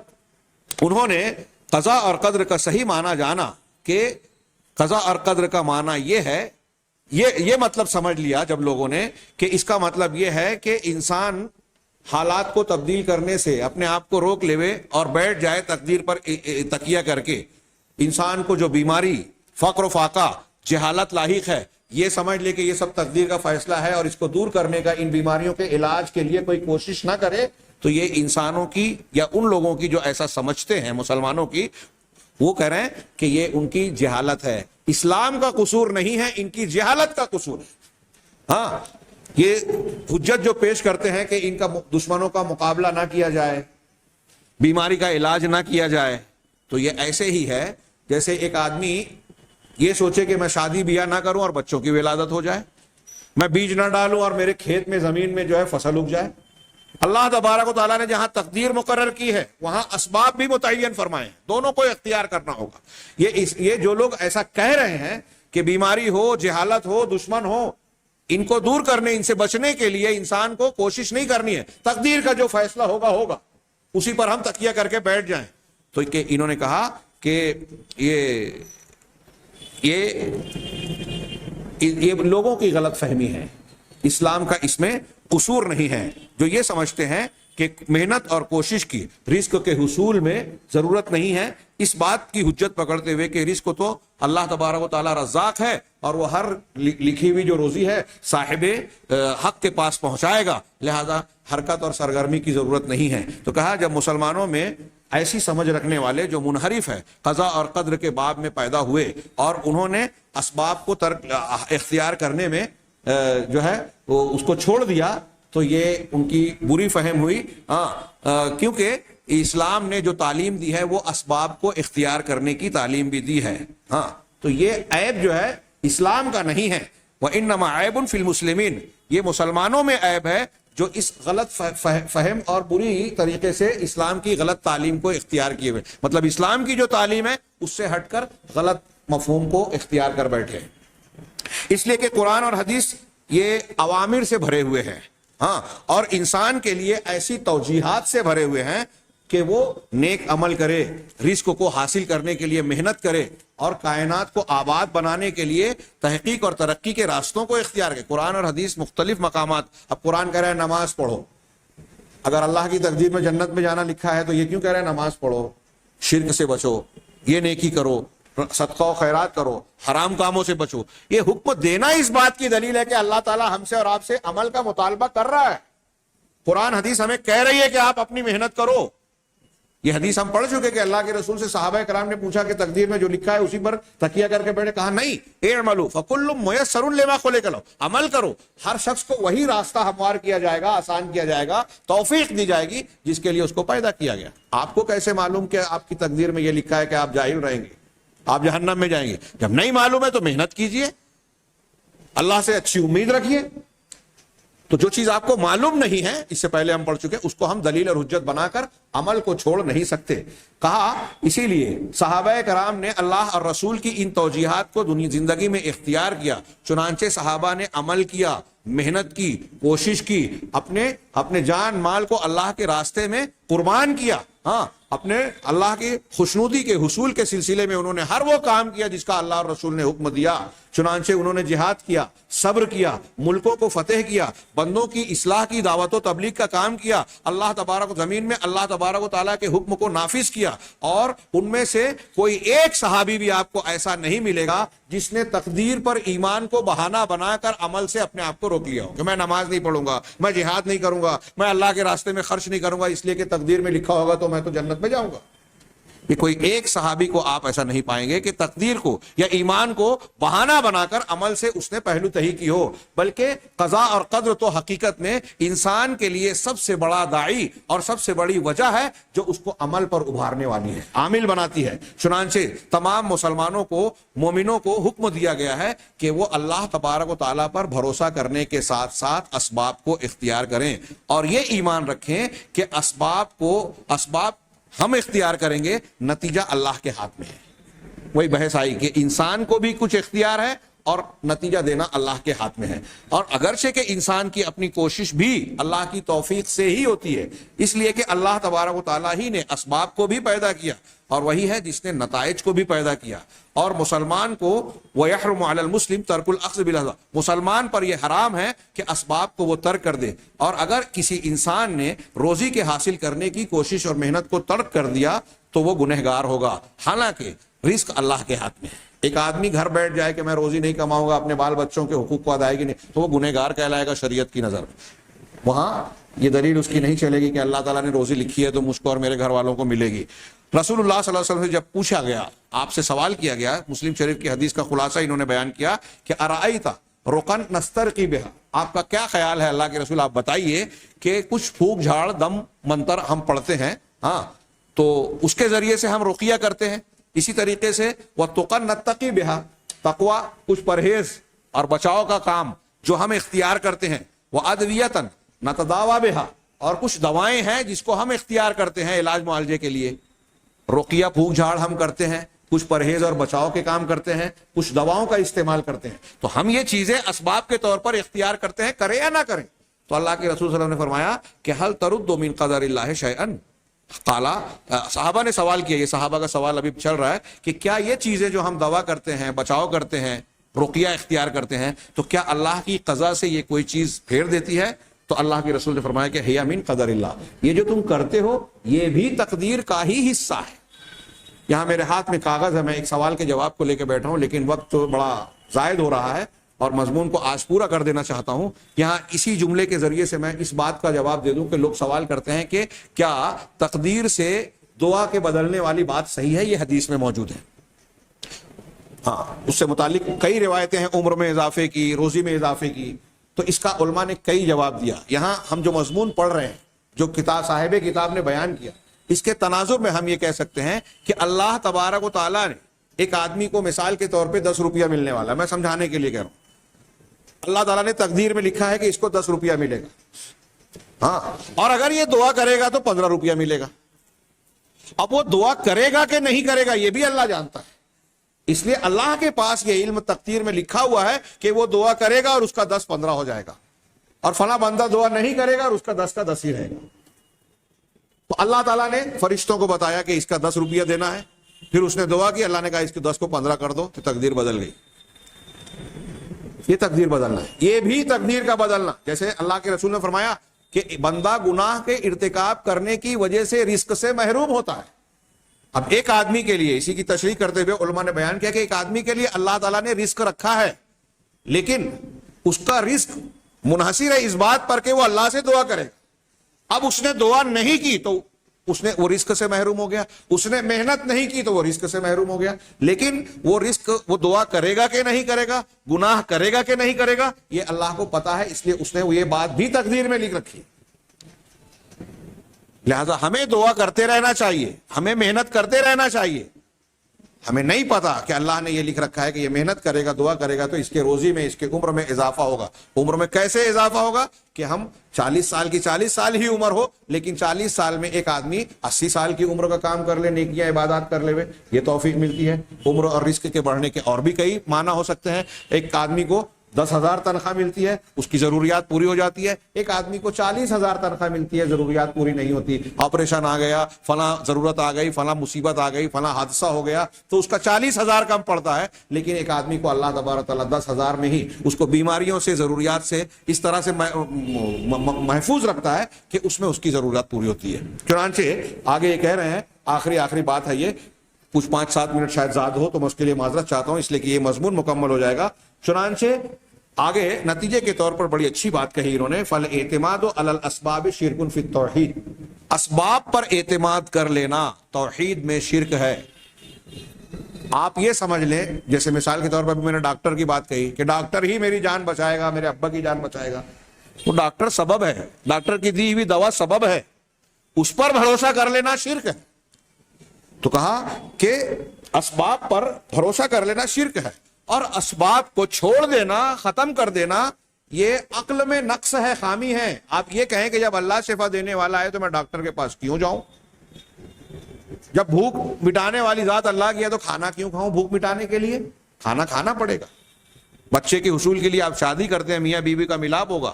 انہوں نے قضا اور قدر کا صحیح معنی جانا کہ قضا اور قدر کا معنی یہ ہے، یہ مطلب سمجھ لیا جب لوگوں نے کہ اس کا مطلب یہ ہے کہ انسان حالات کو تبدیل کرنے سے اپنے آپ کو روک لے اور بیٹھ جائے تقدیر پر تکیہ کر کے، انسان کو جو بیماری، فقر و فاقہ، جہالت لاحق ہے، یہ سمجھ لے کہ یہ سب تقدیر کا فیصلہ ہے اور اس کو دور کرنے کا، ان بیماریوں کے علاج کے لیے کوئی کوشش نہ کرے، تو یہ انسانوں کی یا ان لوگوں کی جو ایسا سمجھتے ہیں مسلمانوں کی، وہ کہہ رہے ہیں کہ یہ ان کی جہالت ہے، اسلام کا قصور نہیں ہے، ان کی جہالت کا قصور ہے. ہاں، یہ حجت جو پیش کرتے ہیں کہ ان کا دشمنوں کا مقابلہ نہ کیا جائے، بیماری کا علاج نہ کیا جائے، تو یہ ایسے ہی ہے جیسے ایک آدمی یہ سوچے کہ میں شادی بیاہ نہ کروں اور بچوں کی ولادت ہو جائے، میں بیج نہ ڈالوں اور میرے کھیت میں، زمین میں جو ہے فصل اگ جائے. اللہ تبارک و تعالیٰ نے جہاں تقدیر مقرر کی ہے وہاں اسباب بھی متعین فرمائے ہیں، دونوں کو اختیار کرنا ہوگا. یہ جو لوگ ایسا کہہ رہے ہیں کہ بیماری ہو، جہالت ہو، دشمن ہو، ان کو دور کرنے، ان سے بچنے کے لیے انسان کو کوشش نہیں کرنی ہے، تقدیر کا جو فیصلہ ہوگا ہوگا، اسی پر ہم تکیہ کر کے بیٹھ جائیں. تو کہ انہوں نے کہا کہ یہ لوگوں کی غلط فہمی ہے، اسلام کا اس میں قصور نہیں ہے، جو یہ سمجھتے ہیں کہ محنت اور کوشش کی رزق کے حصول میں ضرورت نہیں ہے، اس بات کی حجت پکڑتے ہوئے کہ رزق تو اللہ تبارک و تعالی رزاق ہے اور وہ ہر لکھی ہوئی جو روزی ہے صاحب حق کے پاس پہنچائے گا، لہذا حرکت اور سرگرمی کی ضرورت نہیں ہے. تو کہا جب مسلمانوں میں ایسی سمجھ رکھنے والے جو منحرف ہے قضا اور قدر کے باب میں پیدا ہوئے اور انہوں نے اسباب کو اختیار کرنے میں جو ہے وہ اس کو چھوڑ دیا، تو یہ ان کی بری فہم ہوئی. کیونکہ اسلام نے جو تعلیم دی ہے وہ اسباب کو اختیار کرنے کی تعلیم بھی دی ہے. ہاں، تو یہ عیب جو ہے اسلام کا نہیں ہے. وَإِنَّمَا عَيْبٌ فِي الْمُسْلِمِينَ، یہ مسلمانوں میں عیب ہے جو اس غلط فہم اور بری طریقے سے اسلام کی غلط تعلیم کو اختیار کیے ہوئے، مطلب اسلام کی جو تعلیم ہے اس سے ہٹ کر غلط مفہوم کو اختیار کر بیٹھے. اس لیے کہ قرآن اور حدیث یہ اوامر سے بھرے ہوئے ہیں، ہاں، اور انسان کے لیے ایسی توجیہات سے بھرے ہوئے ہیں کہ وہ نیک عمل کرے، رزق کو حاصل کرنے کے لیے محنت کرے اور کائنات کو آباد بنانے کے لیے تحقیق اور ترقی کے راستوں کو اختیار کرے. قرآن اور حدیث مختلف مقامات، اب قرآن کہہ رہا ہے نماز پڑھو، اگر اللہ کی تقدیر میں جنت میں جانا لکھا ہے تو یہ کیوں کہہ رہا ہے نماز پڑھو، شرک سے بچو، یہ نیکی کرو، صدقہ و خیرات کرو، حرام کاموں سے بچو. یہ حکم دینا اس بات کی دلیل ہے کہ اللہ تعالیٰ ہم سے اور آپ سے عمل کا مطالبہ کر رہا ہے. قرآن حدیث ہمیں کہہ رہی ہے کہ آپ اپنی محنت کرو. یہ حدیث ہم پڑھ چکے کہ اللہ کے رسول سے صحابہ کرام نے پوچھا کہ تقدیر میں جو لکھا ہے اسی پر تکیہ کر کے بیٹھے، کہا نہیں، اعملوا فکل میسر لما خلق لہ، عمل کرو، ہر شخص کو وہی راستہ ہموار کیا جائے گا، آسان کیا جائے گا، توفیق دی جائے گی جس کے لیے اس کو پیدا کیا گیا. آپ کو کیسے معلوم کہ آپ کی تقدیر میں یہ لکھا ہے کہ آپ جاہل رہیں گے، آپ جہنم میں جائیں گے؟ جب نہیں معلوم ہے تو محنت کیجئے، اللہ سے اچھی امید رکھیے. تو جو چیز آپ کو معلوم نہیں ہے، اس سے پہلے ہم پڑھ چکے، اس کو ہم دلیل اور حجت بنا کر عمل کو چھوڑ نہیں سکتے۔ کہا اسی لیے صحابہ کرام نے اللہ اور رسول کی ان توجیہات کو زندگی میں اختیار کیا، چنانچہ صحابہ نے عمل کیا، محنت کی، کوشش کی، اپنے جان مال کو اللہ کے راستے میں قربان کیا، ہاں اپنے اللہ کی خوشنودی کے حصول کے سلسلے میں انہوں نے ہر وہ کام کیا جس کا اللہ اور رسول نے حکم دیا۔ چنانچہ انہوں نے جہاد کیا، صبر کیا، ملکوں کو فتح کیا، بندوں کی اصلاح کی، دعوت و تبلیغ کا کام کیا، اللہ تبارک و زمین میں اللہ تبارک و تعالیٰ کے حکم کو نافذ کیا۔ اور ان میں سے کوئی ایک صحابی بھی آپ کو ایسا نہیں ملے گا جس نے تقدیر پر ایمان کو بہانہ بنا کر عمل سے اپنے آپ کو روک لیا ہو کہ میں نماز نہیں پڑھوں گا، میں جہاد نہیں کروں گا، میں اللہ کے راستے میں خرچ نہیں کروں گا اس لیے کہ تقدیر میں لکھا ہوگا تو میں تو جنت میں جاؤں گا۔ یہ کوئی ایک صحابی کو آپ ایسا نہیں پائیں گے کہ تقدیر کو یا ایمان کو بہانہ بنا کر عمل سے اس نے پہلو تہی کی ہو، بلکہ قضاء اور قدر تو حقیقت میں انسان کے لیے سب سے بڑا داعی اور سب سے بڑی وجہ ہے جو اس کو عمل پر ابھارنے والی ہے، عامل بناتی ہے۔ چنانچہ تمام مسلمانوں کو، مومنوں کو حکم دیا گیا ہے کہ وہ اللہ تبارک و تعالیٰ پر بھروسہ کرنے کے ساتھ ساتھ اسباب کو اختیار کریں، اور یہ ایمان رکھیں کہ اسباب ہم اختیار کریں گے، نتیجہ اللہ کے ہاتھ میں ہے۔ وہی بحث آئی کہ انسان کو بھی کچھ اختیار ہے اور نتیجہ دینا اللہ کے ہاتھ میں ہے، اور اگرچہ کہ انسان کی اپنی کوشش بھی اللہ کی توفیق سے ہی ہوتی ہے، اس لیے کہ اللہ تبارک و تعالیٰ ہی نے اسباب کو بھی پیدا کیا اور وہی ہے جس نے نتائج کو بھی پیدا کیا۔ اور مسلمان کو وَيَحْرُمُ عَلَى الْمُسْلِمِ تَرْكُ الْأَخْذِ بِالْأَسْبَابِ، مسلمان پر یہ حرام ہے کہ اسباب کو وہ ترک کر دے، اور اگر کسی انسان نے روزی کے حاصل کرنے کی کوشش اور محنت کو ترک کر دیا تو وہ گنہگار ہوگا، حالانکہ رزق اللہ کے ہاتھ میں ہے۔ ایک آدمی گھر بیٹھ جائے کہ میں روزی نہیں کماؤں گا، اپنے بال بچوں کے حقوق کو ادائیگی نہیں، تو وہ گنہگار کہلائے گا شریعت کی نظر میں۔ وہاں یہ دلیل اس کی نہیں چلے گی کہ اللہ تعالیٰ نے روزی لکھی ہے تو مجھ کو اور میرے گھر والوں کو ملے گی۔ رسول اللہ صلی اللہ علیہ وسلم سے جب پوچھا گیا، آپ سے سوال کیا گیا، مسلم شریف کی حدیث کا خلاصہ انہوں نے بیان کیا کہ ارائیتا رقن نسترقی بہا، آپ کا کیا خیال ہے اللہ کے رسول، آپ بتائیے کہ کچھ پھونک جھاڑ دم منتر ہم پڑھتے ہیں، ہاں تو اس کے ذریعے سے ہم رقیہ کرتے ہیں، اسی طریقے سے وَتُقًا نتقی بہا، تقوی کچھ پرہیز اور بچاؤ کا کام جو ہم اختیار کرتے ہیں، وَأَدْوِيَةً نَتَدَاوَى بہا، اور کچھ دوائیں ہیں جس کو ہم اختیار کرتے ہیں علاج معالجے کے لیے۔ رقیہ پھونک جھاڑ ہم کرتے ہیں، کچھ پرہیز اور بچاؤ کے کام کرتے ہیں، کچھ دواؤں کا استعمال کرتے ہیں، تو ہم یہ چیزیں اسباب کے طور پر اختیار کرتے ہیں، کریں یا نہ کریں۔ تو اللہ کے رسول صلی اللہ علیہ وسلم نے فرمایا کہ هل ترد من قدر اللہ شیئا، قالا، صحابہ نے سوال کیا، یہ صحابہ کا سوال ابھی چل رہا ہے کہ کیا یہ چیزیں جو ہم دوا کرتے ہیں، بچاؤ کرتے ہیں، رقیہ اختیار کرتے ہیں، تو کیا اللہ کی قضا سے یہ کوئی چیز پھیر دیتی ہے؟ تو اللہ کے رسول نے فرمایا کہ ہی من قدر اللہ، یہ جو تم کرتے ہو یہ بھی تقدیر کا ہی حصہ ہے۔ یہاں میرے ہاتھ میں کاغذ ہے، میں ایک سوال کے جواب کو لے کے بیٹھا ہوں، لیکن وقت تو بڑا زائد ہو رہا ہے اور مضمون کو آج پورا کر دینا چاہتا ہوں۔ یہاں اسی جملے کے ذریعے سے میں اس بات کا جواب دے دوں کہ لوگ سوال کرتے ہیں کہ کیا تقدیر سے دعا کے بدلنے والی بات صحیح ہے؟ یہ حدیث میں موجود ہے، ہاں اس سے متعلق کئی روایتیں ہیں، عمر میں اضافے کی، روزی میں اضافے کی، تو اس کا علماء نے کئی جواب دیا۔ یہاں ہم جو مضمون پڑھ رہے ہیں، جو صاحب کتاب نے بیان کیا، اس کے تناظر میں ہم یہ کہہ سکتے ہیں کہ اللہ تبارک و تعالیٰ نے ایک آدمی کو مثال کے طور پہ 10 روپیہ ملنے والا، میں سمجھانے کے لیے کہہ رہا ہوں، اللہ تعالیٰ نے تقدیر میں لکھا ہے کہ اس کو 10 روپیہ ملے گا، ہاں، اور اگر یہ دعا کرے گا تو 15 روپیہ ملے گا۔ اب وہ دعا کرے گا کہ نہیں کرے گا یہ بھی اللہ جانتا ہے، اس لیے اللہ کے پاس یہ علم تقدیر میں لکھا ہوا ہے کہ وہ دعا کرے گا اور اس کا 10-15 ہو جائے گا، اور فلاں بندہ دعا نہیں کرے گا اور اس کا 10 کا 10 ہی رہے گا۔ تو اللہ تعالیٰ نے فرشتوں کو بتایا کہ اس کا 10 روپیہ دینا ہے، پھر اس نے دعا کی، اللہ نے کہا اس کے 10 کو 15 کر دو، تو تقدیر بدل گئی۔ یہ تقدیر بدلنا ہے، یہ بھی تقدیر کا بدلنا۔ جیسے اللہ کے رسول نے فرمایا کہ بندہ گناہ کے ارتکاب کرنے کی وجہ سے رزق سے محروم ہوتا ہے۔ اب ایک آدمی کے لیے، اسی کی تشریح کرتے ہوئے علماء نے بیان کیا کہ ایک آدمی کے لیے اللہ تعالیٰ نے رزق رکھا ہے، لیکن اس کا رزق منحصر ہے اس بات پر کہ وہ اللہ سے دعا کرے۔ اب اس نے دعا نہیں کی تو وہ رزق سے محروم ہو گیا، اس نے محنت نہیں کی تو وہ رزق سے محروم ہو گیا۔ لیکن وہ رزق، وہ دعا کرے گا کہ نہیں کرے گا، گناہ کرے گا کہ نہیں کرے گا، یہ اللہ کو پتا ہے، اس لیے اس نے یہ بات بھی تقدیر میں لکھ رکھی۔ لہذا ہمیں دعا کرتے رہنا چاہیے، ہمیں محنت کرتے رہنا چاہیے، ہمیں نہیں پتا کہ اللہ نے یہ لکھ رکھا ہے کہ یہ محنت کرے گا، دعا کرے گا تو اس کے روزی میں، اس کے عمر میں اضافہ ہوگا. عمر میں کیسے اضافہ ہوگا؟ کہ ہم 40 سال کی 40 سال ہی عمر ہو، لیکن 40 سال میں ایک آدمی 80 سال کی عمر کا کام کر لے، نیکیاں عبادات کر لے، یہ توفیق ملتی ہے. عمر اور رزق کے بڑھنے کے اور بھی کئی معنی ہو سکتے ہیں. ایک آدمی کو 10,000 تنخواہ ملتی ہے، اس کی ضروریات پوری ہو جاتی ہے. ایک آدمی کو 40,000 تنخواہ ملتی ہے، ضروریات پوری نہیں ہوتی. آپریشن آ گیا، فلاں ضرورت آ گئی، فلاں مصیبت آ گئی، فلاں حادثہ ہو گیا، تو اس کا 40,000 کم پڑتا ہے. لیکن ایک آدمی کو اللہ تبارک تعالیٰ 10,000 میں ہی اس کو بیماریوں سے، ضروریات سے اس طرح سے محفوظ رکھتا ہے کہ اس میں اس کی ضرورت پوری ہوتی ہے. چنانچہ آگے یہ کہہ رہے ہیں، آخری بات ہے یہ، کچھ 5-7 منٹ شاید زیادہ ہو تو میں اس کے لیے معذرت چاہتا ہوں، اس لیے کہ یہ مضمون مکمل ہو جائے گا. چنانچہ آگے نتیجے کے طور پر بڑی اچھی بات کہی انہوں نے، فالاعتماد علی الاسباب شرک فی التوحید، اسباب پر اعتماد کر لینا توحید میں شرک ہے. آپ یہ سمجھ لیں، جیسے مثال کے طور پر میں نے ڈاکٹر کی بات کہی کہ ڈاکٹر ہی میری جان بچائے گا، میرے ابا کی جان بچائے گا. وہ ڈاکٹر سبب ہے، ڈاکٹر کی دی ہوئی دوا سبب ہے، اس پر بھروسہ کر لینا شرک ہے. تو کہا کہ اسباب پر بھروسہ کر لینا شرک ہے، اور اسباب کو چھوڑ دینا، ختم کر دینا، یہ عقل میں نقص ہے، خامی ہے. آپ یہ کہیں کہ جب اللہ شفا دینے والا ہے تو میں ڈاکٹر کے پاس کیوں جاؤں؟ جب بھوک مٹانے والی ذات اللہ کی ہے تو کھانا کیوں کھاؤں؟ بھوک مٹانے کے لیے کھانا کھانا پڑے گا. بچے کے حصول کے لیے آپ شادی کرتے ہیں، میاں بیوی کا ملاپ ہوگا،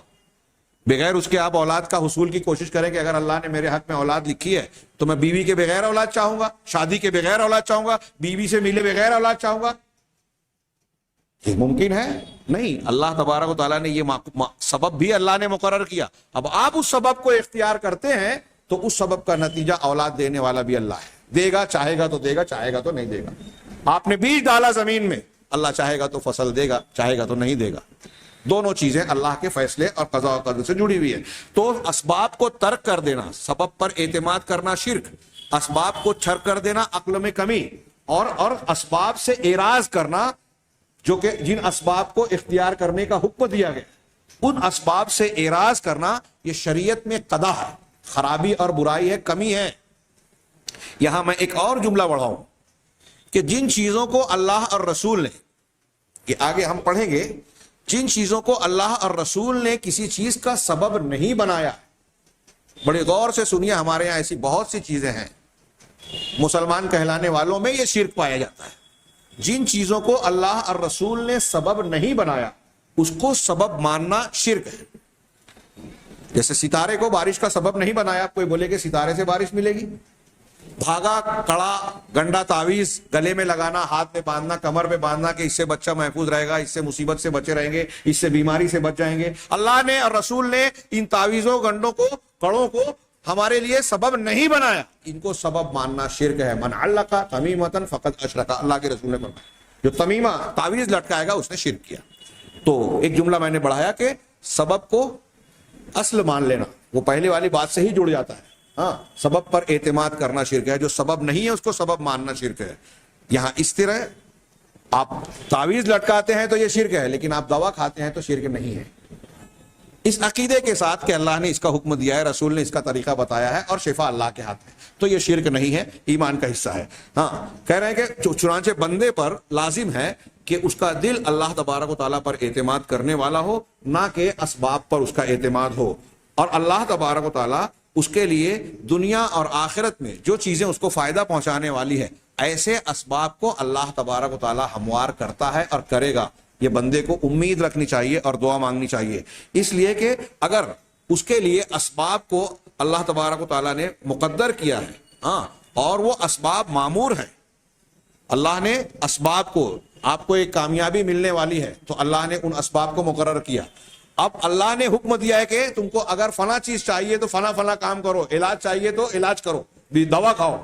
بغیر اس کے آپ اولاد کا حصول کی کوشش کریں کہ اگر اللہ نے میرے حق میں اولاد لکھی ہے تو میں بیوی کے بغیر اولاد چاہوں گا، شادی کے بغیر اولاد چاہوں گا، بیوی سے ملے بغیر اولاد چاہوں گا. یہ ممکن ہے؟ نہیں. اللہ تبارک و تعالیٰ نے یہ سبب بھی اللہ نے مقرر کیا. اب آپ اس سبب کو اختیار کرتے ہیں تو اس سبب کا نتیجہ اولاد دینے والا بھی اللہ ہے. دے گا، چاہے گا تو دے گا، چاہے گا تو نہیں دے گا. آپ نے بیج ڈالا زمین میں، اللہ چاہے گا تو فصل دے گا، چاہے گا تو نہیں دے گا. دونوں چیزیں اللہ کے فیصلے اور قضاء و قدر سے جڑی ہوئی ہے. تو اسباب کو ترک کر دینا، سبب پر اعتماد کرنا شرک، اسباب کو چھر کر دینا عقل میں کمی، اور اسباب سے اعراض کرنا، جو کہ جن اسباب کو اختیار کرنے کا حکم دیا گیا، ان اسباب سے اعراض کرنا، یہ شریعت میں قدح ہے، خرابی اور برائی ہے، کمی ہے. یہاں میں ایک اور جملہ بڑھاؤں کہ جن چیزوں کو اللہ اور رسول نے، یہ آگے ہم پڑھیں گے، جن چیزوں کو اللہ اور رسول نے کسی چیز کا سبب نہیں بنایا، بڑے غور سے سنیے، ہمارے یہاں ایسی بہت سی چیزیں ہیں، مسلمان کہلانے والوں میں یہ شرک پایا جاتا ہے. جن چیزوں کو اللہ اور رسول نے سبب نہیں بنایا اس کو سبب ماننا شرک ہے. جیسے ستارے کو بارش کا سبب نہیں بنایا، کوئی بولے کہ ستارے سے بارش ملے گی، دھاگا، کڑا، گنڈا تعویذ گلے میں لگانا، ہاتھ میں باندھنا، کمر پہ باندھنا کہ اس سے بچہ محفوظ رہے گا، اس سے مصیبت سے بچے رہیں گے، اس سے بیماری سے بچ جائیں گے. اللہ نے اور رسول نے ان تعویذوں، گنڈوں کو، کڑوں کو ہمارے لیے سبب نہیں بنایا. ان کو سبب ماننا شرک ہے. من علق تمیمۃ فقد اشرک، اللہ کے رسول نے فرمایا جو تمیمہ، تعویذ لٹکائے گا اس نے شرک کیا. تو ایک جملہ میں نے بڑھایا کہ سبب کو اصل مان لینا، وہ پہلے والی بات سے ہی جڑ جاتا ہے. ہاں، سبب پر اعتماد کرنا شرک ہے، جو سبب نہیں ہے اس کو سبب ماننا شرک ہے. یہاں اس طرح آپ تعویذ لٹکاتے ہیں تو یہ شرک ہے، لیکن آپ دوا کھاتے ہیں تو شرک نہیں ہے. اس عقیدے کے ساتھ کہ اللہ نے اس کا حکم دیا ہے، رسول نے اس کا طریقہ بتایا ہے، اور شفا اللہ کے ہاتھ میں، تو یہ شرک نہیں ہے، ایمان کا حصہ ہے. ہاں، کہہ رہے ہیں کہ چنانچہ بندے پر لازم ہے کہ اس کا دل اللہ تبارک و تعالیٰ پر اعتماد کرنے والا ہو، نہ کہ اسباب پر اس کا اعتماد ہو. اور اللہ تبارک و تعالیٰ اس کے لیے دنیا اور آخرت میں جو چیزیں اس کو فائدہ پہنچانے والی ہے، ایسے اسباب کو اللہ تبارک و تعالیٰ ہموار کرتا ہے اور کرے گا. یہ بندے کو امید رکھنی چاہیے اور دعا مانگنی چاہیے، اس لیے کہ اگر اس کے لیے اسباب کو اللہ تبارک و تعالیٰ نے مقدر کیا ہے، ہاں، اور وہ اسباب معمور ہے، اللہ نے اسباب کو، آپ کو ایک کامیابی ملنے والی ہے تو اللہ نے ان اسباب کو مقرر کیا. اب اللہ نے حکم دیا ہے کہ تم کو اگر فلاں چیز چاہیے تو فلاں کام کرو، علاج چاہیے تو علاج کرو، دوا کھاؤ.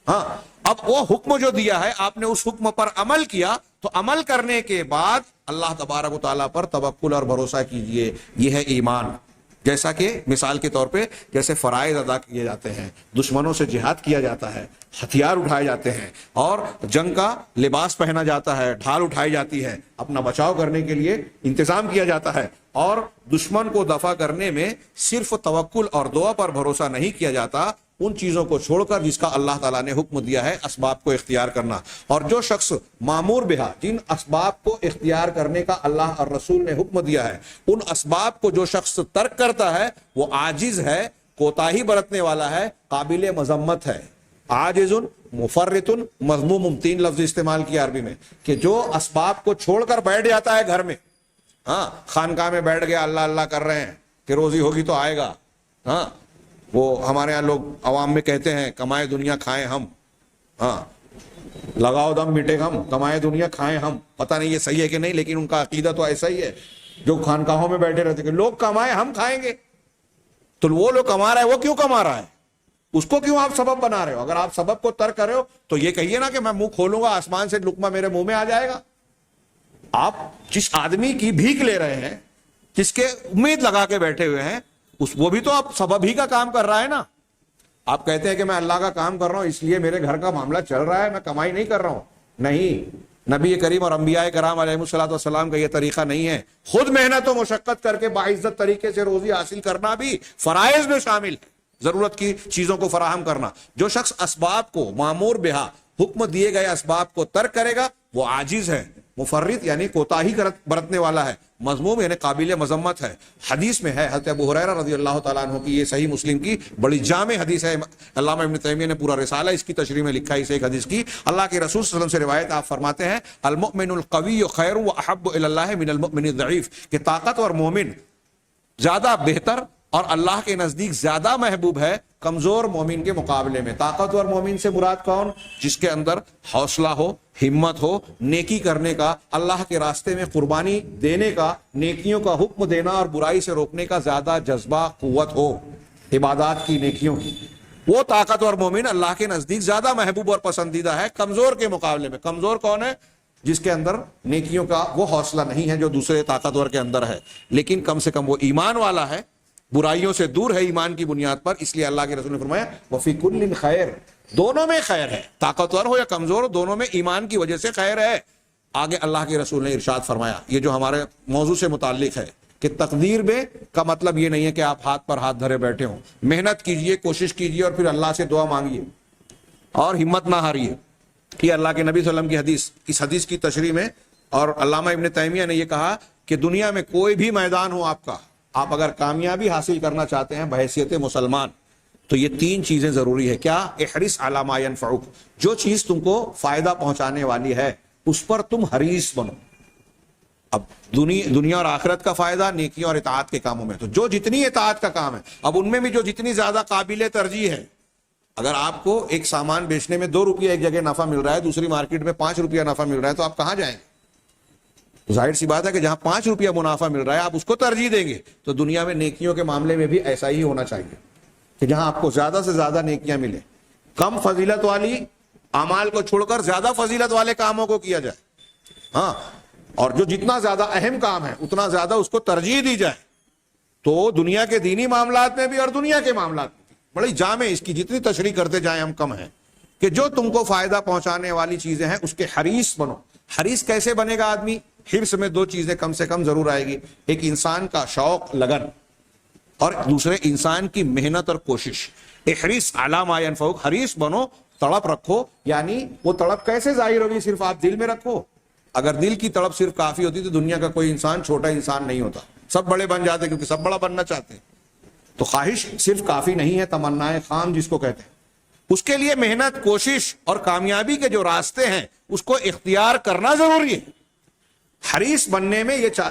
ہاں، اب وہ حکم جو دیا ہے، آپ نے اس حکم پر عمل کیا، تو عمل کرنے کے بعد اللہ تبارک و تعالیٰ پر توکل اور بھروسہ کیجئے. یہ ہے ایمان. جیسا کہ مثال کے طور پہ جیسے فرائض ادا کیے جاتے ہیں، دشمنوں سے جہاد کیا جاتا ہے، ہتھیار اٹھائے جاتے ہیں، اور جنگ کا لباس پہنا جاتا ہے، ڈھال اٹھائی جاتی ہے، اپنا بچاؤ کرنے کے لیے انتظام کیا جاتا ہے، اور دشمن کو دفع کرنے میں صرف توکل اور دعا پر بھروسہ نہیں کیا جاتا ان چیزوں کو چھوڑ کر جس کا اللہ تعالیٰ نے حکم دیا ہے اسباب کو اختیار کرنا. اور جو شخص مامور بہا، جن اسباب کو اختیار کرنے کا اللہ اور رسول نے حکم دیا ہے، ان اسباب کو جو شخص ترک کرتا ہے وہ عاجز ہے، کوتاہی برتنے والا ہے، قابل مذمت ہے. عاجز، مفرط، مذموم، 3 لفظ استعمال کیا عربی میں، کہ جو اسباب کو چھوڑ کر بیٹھ جاتا ہے گھر میں. ہاں، خانقاہ میں بیٹھ گیا، اللہ اللہ کر رہے ہیں کہ روزی ہوگی تو آئے گا. ہاں، وہ ہمارے یہاں لوگ عوام میں کہتے ہیں کمائے دنیا کھائیں ہم. ہاں، لگاؤ دم مٹے غم، کمائے دنیا کھائیں ہم. پتہ نہیں یہ صحیح ہے کہ نہیں، لیکن ان کا عقیدہ تو ایسا ہی ہے. جو خانقاہوں میں بیٹھے رہتے کہ لوگ کمائے ہم کھائیں گے، تو وہ لوگ کما رہا ہے، وہ کیوں کما رہا ہے؟ اس کو کیوں آپ سبب بنا رہے ہو؟ اگر آپ سبب کو ترک کر رہے ہو تو یہ کہیے نا کہ میں منہ کھولوں گا آسمان سے لقمہ میرے منہ میں آ جائے گا. آپ جس آدمی کی بھیک لے رہے ہیں، جس کے امید لگا کے بیٹھے ہوئے ہیں، وہ بھی تو آپ سبب ہی کا کام کر رہا ہے نا. آپ کہتے ہیں کہ میں اللہ کا کام کر رہا ہوں اس لیے میرے گھر کا معاملہ چل رہا ہے، میں کمائی نہیں کر رہا ہوں. نہیں، نبی کریم اور انبیاء کرام علیہ الصلوۃ والسلام کا یہ طریقہ نہیں ہے. خود محنت و مشقت کر کے باعزت طریقے سے روزی حاصل کرنا بھی فرائض میں شامل ہے، ضرورت کی چیزوں کو فراہم کرنا. جو شخص اسباب کو مامور بہا، حکم دیے گئے اسباب کو ترک کرے گا وہ عاجز ہے، مفرط یعنی کوتاہی برتنے والا ہے، مذموم یعنی قابل مذمت ہے. حدیث میں ہے، حضرت ابو ہریرہ رضی اللہ تعالیٰ عنہ کی، یہ صحیح مسلم کی بڑی جامع حدیث ہے. علامہ ابن تیمیہ نے پورا رسالہ اس کی تشریح میں لکھا ہے اس ایک حدیث کی. اللہ کے رسول صلی اللہ علیہ وسلم سے روایت، آپ فرماتے ہیں المؤمن القوی خیر واحب الی اللہ من المؤمن الضعیف، کہ طاقتور مومن زیادہ بہتر اور اللہ کے نزدیک زیادہ محبوب ہے کمزور مومن کے مقابلے میں. طاقتور مومن سے مراد کون؟ جس کے اندر حوصلہ ہو، ہمت ہو، نیکی کرنے کا، اللہ کے راستے میں قربانی دینے کا، نیکیوں کا حکم دینا اور برائی سے روکنے کا زیادہ جذبہ، قوت ہو عبادات کی، نیکیوں کی. وہ طاقتور مومن اللہ کے نزدیک زیادہ محبوب اور پسندیدہ ہے کمزور کے مقابلے میں. کمزور کون ہے؟ جس کے اندر نیکیوں کا وہ حوصلہ نہیں ہے جو دوسرے طاقتور کے اندر ہے، لیکن کم سے کم وہ ایمان والا ہے، برائیوں سے دور ہے ایمان کی بنیاد پر. اس لیے اللہ کے رسول نے فرمایا وفی کل خیر، دونوں میں خیر ہے، طاقتور ہو یا کمزور ہو، دونوں میں ایمان کی وجہ سے خیر ہے. آگے اللہ کے رسول نے ارشاد فرمایا، یہ جو ہمارے موضوع سے متعلق ہے کہ تقدیر میں کا مطلب یہ نہیں ہے کہ آپ ہاتھ پر ہاتھ دھرے بیٹھے ہوں. محنت کیجئے، کوشش کیجئے اور پھر اللہ سے دعا مانگیے اور ہمت نہ ہاریے. یہ اللہ کے نبی صلی اللہ علیہ وسلم کی حدیث. اس حدیث کی تشریح میں اور علامہ ابن تیمیہ نے یہ کہا کہ دنیا میں کوئی بھی میدان ہو آپ کا، آپ اگر کامیابی حاصل کرنا چاہتے ہیں بحیثیت مسلمان، تو یہ 3 چیزیں ضروری ہے. کیا؟ احرص علی ما ینفعک، جو چیز تم کو فائدہ پہنچانے والی ہے اس پر تم حریص بنو. اب دنیا اور آخرت کا فائدہ نیکیوں اور اطاعت کے کاموں میں، تو جو جتنی اطاعت کا کام ہے، اب ان میں بھی جو جتنی زیادہ قابل ترجیح ہے. اگر آپ کو ایک سامان بیچنے میں 2 روپیہ ایک جگہ نفع مل رہا ہے، دوسری مارکیٹ میں 5 روپیہ نفع مل رہا ہے، تو آپ کہاں جائیں گے؟ ظاہر سی بات ہے کہ جہاں 5 روپیہ منافع مل رہا ہے آپ اس کو ترجیح دیں گے. تو دنیا میں نیکیوں کے معاملے میں بھی ایسا ہی ہونا چاہیے کہ جہاں آپ کو زیادہ سے زیادہ نیکیاں ملیں، کم فضیلت والی اعمال کو چھوڑ کر زیادہ فضیلت والے کاموں کو کیا جائے. ہاں، اور جو جتنا زیادہ اہم کام ہے اتنا زیادہ اس کو ترجیح دی جائے. تو دنیا کے دینی معاملات میں بھی اور دنیا کے معاملات میں بھی بڑی جامع، اس کی جتنی تشریح کرتے جائیں ہم کم ہیں، کہ جو تم کو فائدہ پہنچانے والی چیزیں ہیں اس کے حریص بنو. حریص کیسے بنے گا آدمی؟ حرص میں 2 چیزیں کم سے کم ضرور آئے گی. ایک انسان کا شوق، لگن، اور دوسرے انسان کی محنت اور کوشش. احرص علی ما ینفعک، حریص بنو، تڑپ رکھو. یعنی وہ تڑپ کیسے ظاہر ہوگی؟ صرف آپ دل میں رکھو. اگر دل کی تڑپ صرف کافی ہوتی تو دنیا کا کوئی انسان چھوٹا انسان نہیں ہوتا، سب بڑے بن جاتے کیونکہ سب بڑا بننا چاہتے ہیں. تو خواہش صرف کافی نہیں ہے، تمنائے خام جس کو کہتے ہیں. اس کے لیے محنت، کوشش اور کامیابی کے جو راستے ہیں اس کو اختیار کرنا ضروری ہے. حریص بننے میں یہ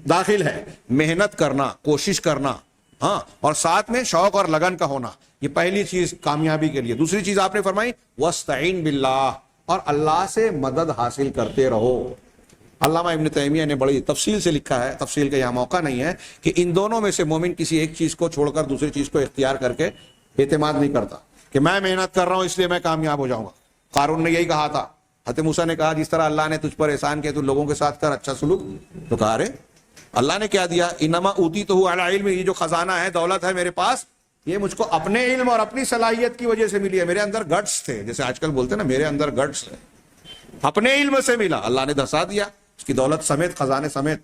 داخل ہے، محنت کرنا، کوشش کرنا، ہاں، اور ساتھ میں شوق اور لگن کا ہونا. یہ پہلی چیز کامیابی کے لیے. دوسری چیز آپ نے فرمائی وَاسْتَعِن بِاللَّهِ، اور اللہ سے مدد حاصل کرتے رہو. علامہ ابن تیمیہ نے بڑی تفصیل سے لکھا ہے، تفصیل کا یہاں موقع نہیں ہے، کہ ان دونوں میں سے مومن کسی ایک چیز کو چھوڑ کر دوسری چیز کو اختیار کر کے اعتماد نہیں کرتا کہ میں محنت کر رہا ہوں اس لیے میں کامیاب ہو جاؤں گا. قارون نے یہی کہا تھا. حضرت موسیٰ نے کہا جس طرح اللہ نے تجھ پر احسان کیا تو لوگوں کے ساتھ کر اچھا سلوک. تو کہا ارے اللہ نے کیا دیا؟ انما اوتیتہ علی علم، یہ جو خزانہ ہے، دولت ہے میرے پاس، یہ مجھ کو اپنے علم اور اپنی صلاحیت کی وجہ سے ملی ہے. میرے اندر گٹس تھے، جیسے آج کل بولتے ہیں نا میرے اندر گٹس ہے، اپنے علم سے ملا، اللہ نے دھسا دیا اس کی دولت سمیت، خزانے سمیت.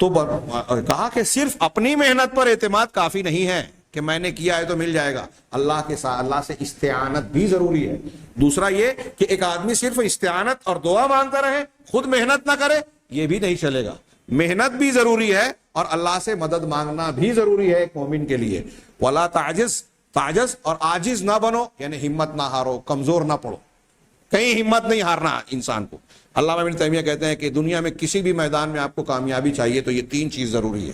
تو کہا کہ صرف اپنی محنت پر اعتماد کافی نہیں ہے، کہ میں نے کیا ہے تو مل جائے گا. اللہ کے ساتھ اللہ سے استعانت بھی ضروری ہے. دوسرا یہ کہ ایک آدمی صرف استعانت اور دعا مانگتا رہے, خود محنت نہ کرے, یہ بھی نہیں چلے گا. محنت بھی ضروری ہے اور اللہ سے مدد مانگنا بھی ضروری ہے ایک مومن کے لیے. ولا تعجز اور عاجز نہ بنو, یعنی ہمت نہ ہارو, کمزور نہ پڑو, کہیں ہمت نہیں ہارنا انسان کو. علامہ ابن تیمیہ کہتے ہیں کہ دنیا میں کسی بھی میدان میں آپ کو کامیابی چاہیے تو یہ 3 چیز ضروری ہے.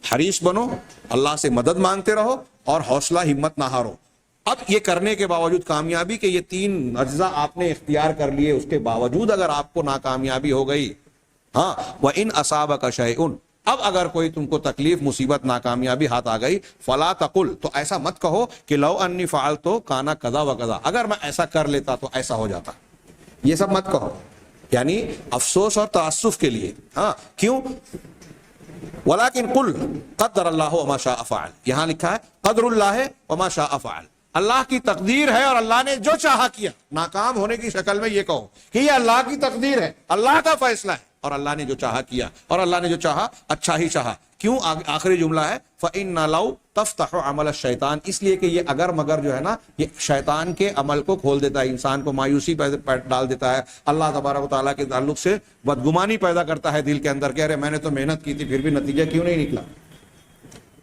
حریص بنو, اللہ سے مدد مانگتے رہو, اور حوصلہ ہمت نہ ہارو. اب یہ کرنے کے باوجود کامیابی کے یہ 3 اجزاء آپ نے اختیار کر لیے, اس کے باوجود اگر آپ کو ناکامیابی ہو گئی, ہاں وَإِنْ أَصَابَكَ شَيْءٌ, اب اگر کوئی تم کو تکلیف, مصیبت, ناکامیابی ہاتھ آ گئی, فلا تقل, تو ایسا مت کہو کہ لو انی فعلت کانا کذا و کذا, اگر میں ایسا کر لیتا تو ایسا ہو جاتا. یہ سب مت کہو, یعنی افسوس اور تاسف کے لیے. ہاں کیوں؟ ولیکن قل قدر اللہ وما شاء فعل, یہاں لکھا ہے قدر اللہ وما شاء فعل, اللہ کی تقدیر ہے اور اللہ نے جو چاہا کیا. ناکام ہونے کی شکل میں یہ کہو کہ یہ اللہ کی تقدیر ہے, اللہ کا فیصلہ ہے, اور اللہ نے جو چاہا کیا, اور اللہ نے جو چاہا اچھا ہی چاہا. کیوں؟ آخری جملہ ہے فَإِنَّ لَوْ تَفْتَحُ عَمَلَ الشَّيْطَانِ, اس لیے کہ یہ اگر مگر جو ہے نا, یہ شیطان کے عمل کو کھول دیتا ہے, انسان کو مایوسی ڈال دیتا ہے, اللہ تبارک و تعالیٰ کے تعلق سے بدگمانی پیدا کرتا ہے دل کے اندر کہ ارے میں نے تو محنت کی تھی پھر بھی نتیجہ کیوں نہیں نکلا.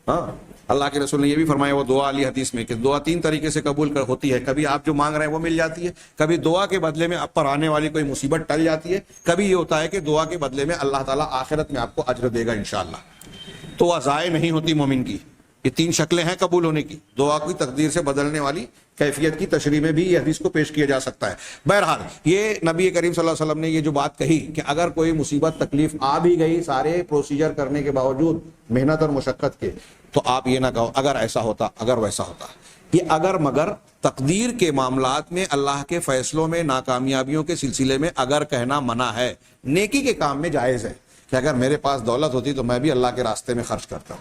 ہاں اللہ کے رسول نے یہ بھی فرمایا وہ دعا علی حدیث میں کہ دعا 3 طریقے سے قبول ہوتی ہے. کبھی آپ جو مانگ رہے ہیں وہ مل جاتی ہے, کبھی دعا کے بدلے میں آپ پر آنے والی کوئی مصیبت ٹل جاتی ہے, کبھی یہ ہوتا ہے کہ دعا کے بدلے میں اللہ تعالیٰ آخرت میں آپ کو اجر دے گا انشاءاللہ. دعا ضائع نہیں ہوتی مومن کی. یہ 3 شکلیں ہیں قبول ہونے کی. دعا کی تقدیر سے بدلنے والی کیفیت کی تشریح میں بھی یہ حدیث کو پیش کیا جا سکتا ہے. بہرحال یہ نبی کریم صلی اللہ علیہ وسلم نے یہ جو بات کہی کہ اگر کوئی مصیبت تکلیف آ بھی گئی سارے پروسیجر کرنے کے باوجود, محنت اور مشقت کے, تو آپ یہ نہ کہو اگر ایسا ہوتا, اگر ویسا ہوتا. یہ اگر مگر تقدیر کے معاملات میں, اللہ کے فیصلوں میں ناکامیابیوں کے سلسلے میں اگر کہنا منع ہے. نیکی کے کام میں جائز ہے کہ اگر میرے پاس دولت ہوتی تو میں بھی اللہ کے راستے میں خرچ کرتا,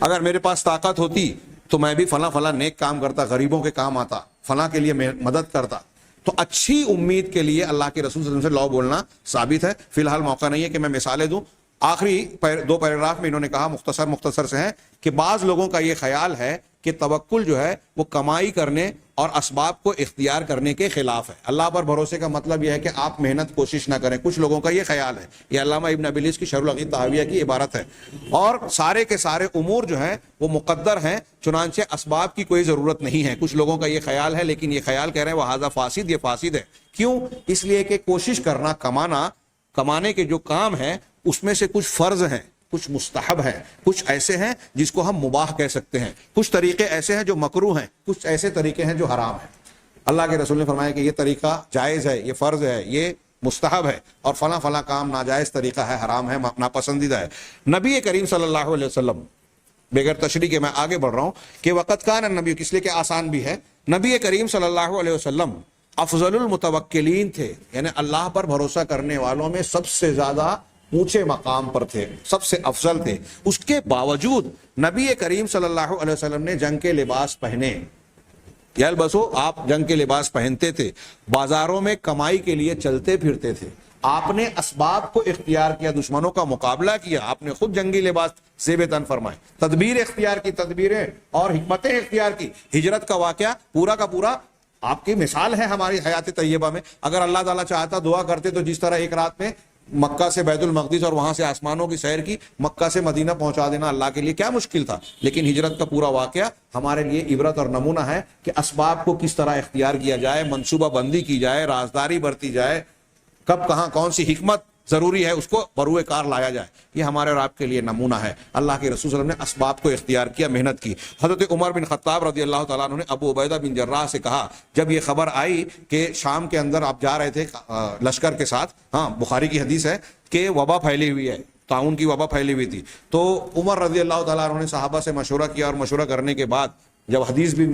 اگر میرے پاس طاقت ہوتی تو میں بھی فلاں نیک کام کرتا, غریبوں کے کام آتا, فلاں کے لیے مدد کرتا. تو اچھی امید کے لیے اللہ کے رسول صلی اللہ علیہ وسلم سے لو بولنا ثابت ہے. فی الحال موقع نہیں ہے کہ میں مثالیں دوں. آخری 2 پیراگراف میں انہوں نے کہا, مختصر سے ہیں, کہ بعض لوگوں کا یہ خیال ہے کہ توکل جو ہے وہ کمائی کرنے اور اسباب کو اختیار کرنے کے خلاف ہے. اللہ پر بھروسے کا مطلب یہ ہے کہ آپ محنت کوشش نہ کریں. کچھ لوگوں کا یہ خیال ہے. یہ علامہ ابن ابی العز کی شرح العقیدہ طحاویہ کی عبارت ہے. اور سارے کے سارے امور جو ہیں وہ مقدر ہیں, چنانچہ اسباب کی کوئی ضرورت نہیں ہے. کچھ لوگوں کا یہ خیال ہے, لیکن یہ خیال کہہ رہے ہیں وہ ھذا فاسد, یہ فاسد ہے. کیوں؟ اس لیے کہ کوشش کرنا, کمانے کے جو کام ہیں اس میں سے کچھ فرض ہیں, کچھ مستحب ہیں, کچھ ایسے ہیں جس کو ہم مباح کہہ سکتے ہیں, کچھ طریقے ایسے ہیں جو مکروہ ہیں, کچھ ایسے طریقے ہیں جو حرام ہیں. اللہ کے رسول نے فرمایا کہ یہ طریقہ جائز ہے, یہ فرض ہے, یہ مستحب ہے, اور فلاں کام ناجائز طریقہ ہے, حرام ہے, ناپسندیدہ ہے. نبی کریم صلی اللہ علیہ وسلم, بغیر تشریح کے میں آگے بڑھ رہا ہوں کہ وقت کان النبی, اس لیے کہ آسان بھی ہے, نبی کریم صلی اللہ علیہ وسلم افضل المتوکلین تھے, یعنی اللہ پر بھروسہ کرنے والوں میں سب سے زیادہ اونچے مقام پر تھے, سب سے افضل تھے. اس کے باوجود نبی کریم صلی اللہ علیہ وسلم نے جنگ کے لباس پہنے. یلبسو, آپ جنگ کے لباس پہنتے تھے, بازاروں میں کمائی کے لیے چلتے پھرتے تھے, آپ نے اسباب کو اختیار کیا, دشمنوں کا مقابلہ کیا, آپ نے خود جنگی لباس زیب تن فرمائے, تدبیر اختیار کی, تدبیریں اور حکمتیں اختیار کی. ہجرت کا واقعہ پورا کا پورا آپ کی مثال ہے ہماری حیات طیبہ میں. اگر اللہ تعالیٰ چاہتا دعا کرتے تو جس طرح ایک رات میں مکہ سے بیت المقدس اور وہاں سے آسمانوں کی سیر کی, مکہ سے مدینہ پہنچا دینا اللہ کے لیے کیا مشکل تھا. لیکن ہجرت کا پورا واقعہ ہمارے لیے عبرت اور نمونہ ہے کہ اسباب کو کس طرح اختیار کیا جائے, منصوبہ بندی کی جائے, رازداری برتی جائے, کب کہاں کون سی حکمت ضروری ہے اس کو بروئے کار لایا جائے. یہ ہمارے اور آپ کے لیے نمونہ ہے. اللہ کے رسول صلی اللہ علیہ وسلم نے اسباب کو اختیار کیا, محنت کی. حضرت عمر بن خطاب رضی اللہ تعالیٰ عنہ نے ابو عبیدہ بن جراح سے کہا, جب یہ خبر آئی کہ شام کے اندر آپ جا رہے تھے لشکر کے ساتھ, ہاں بخاری کی حدیث ہے کہ وبا پھیلی ہوئی ہے, طاعون کی وبا پھیلی ہوئی تھی, تو عمر رضی اللہ تعالیٰ عنہ نے صحابہ سے مشورہ کیا, اور مشورہ کرنے کے بعد جب حدیث بھی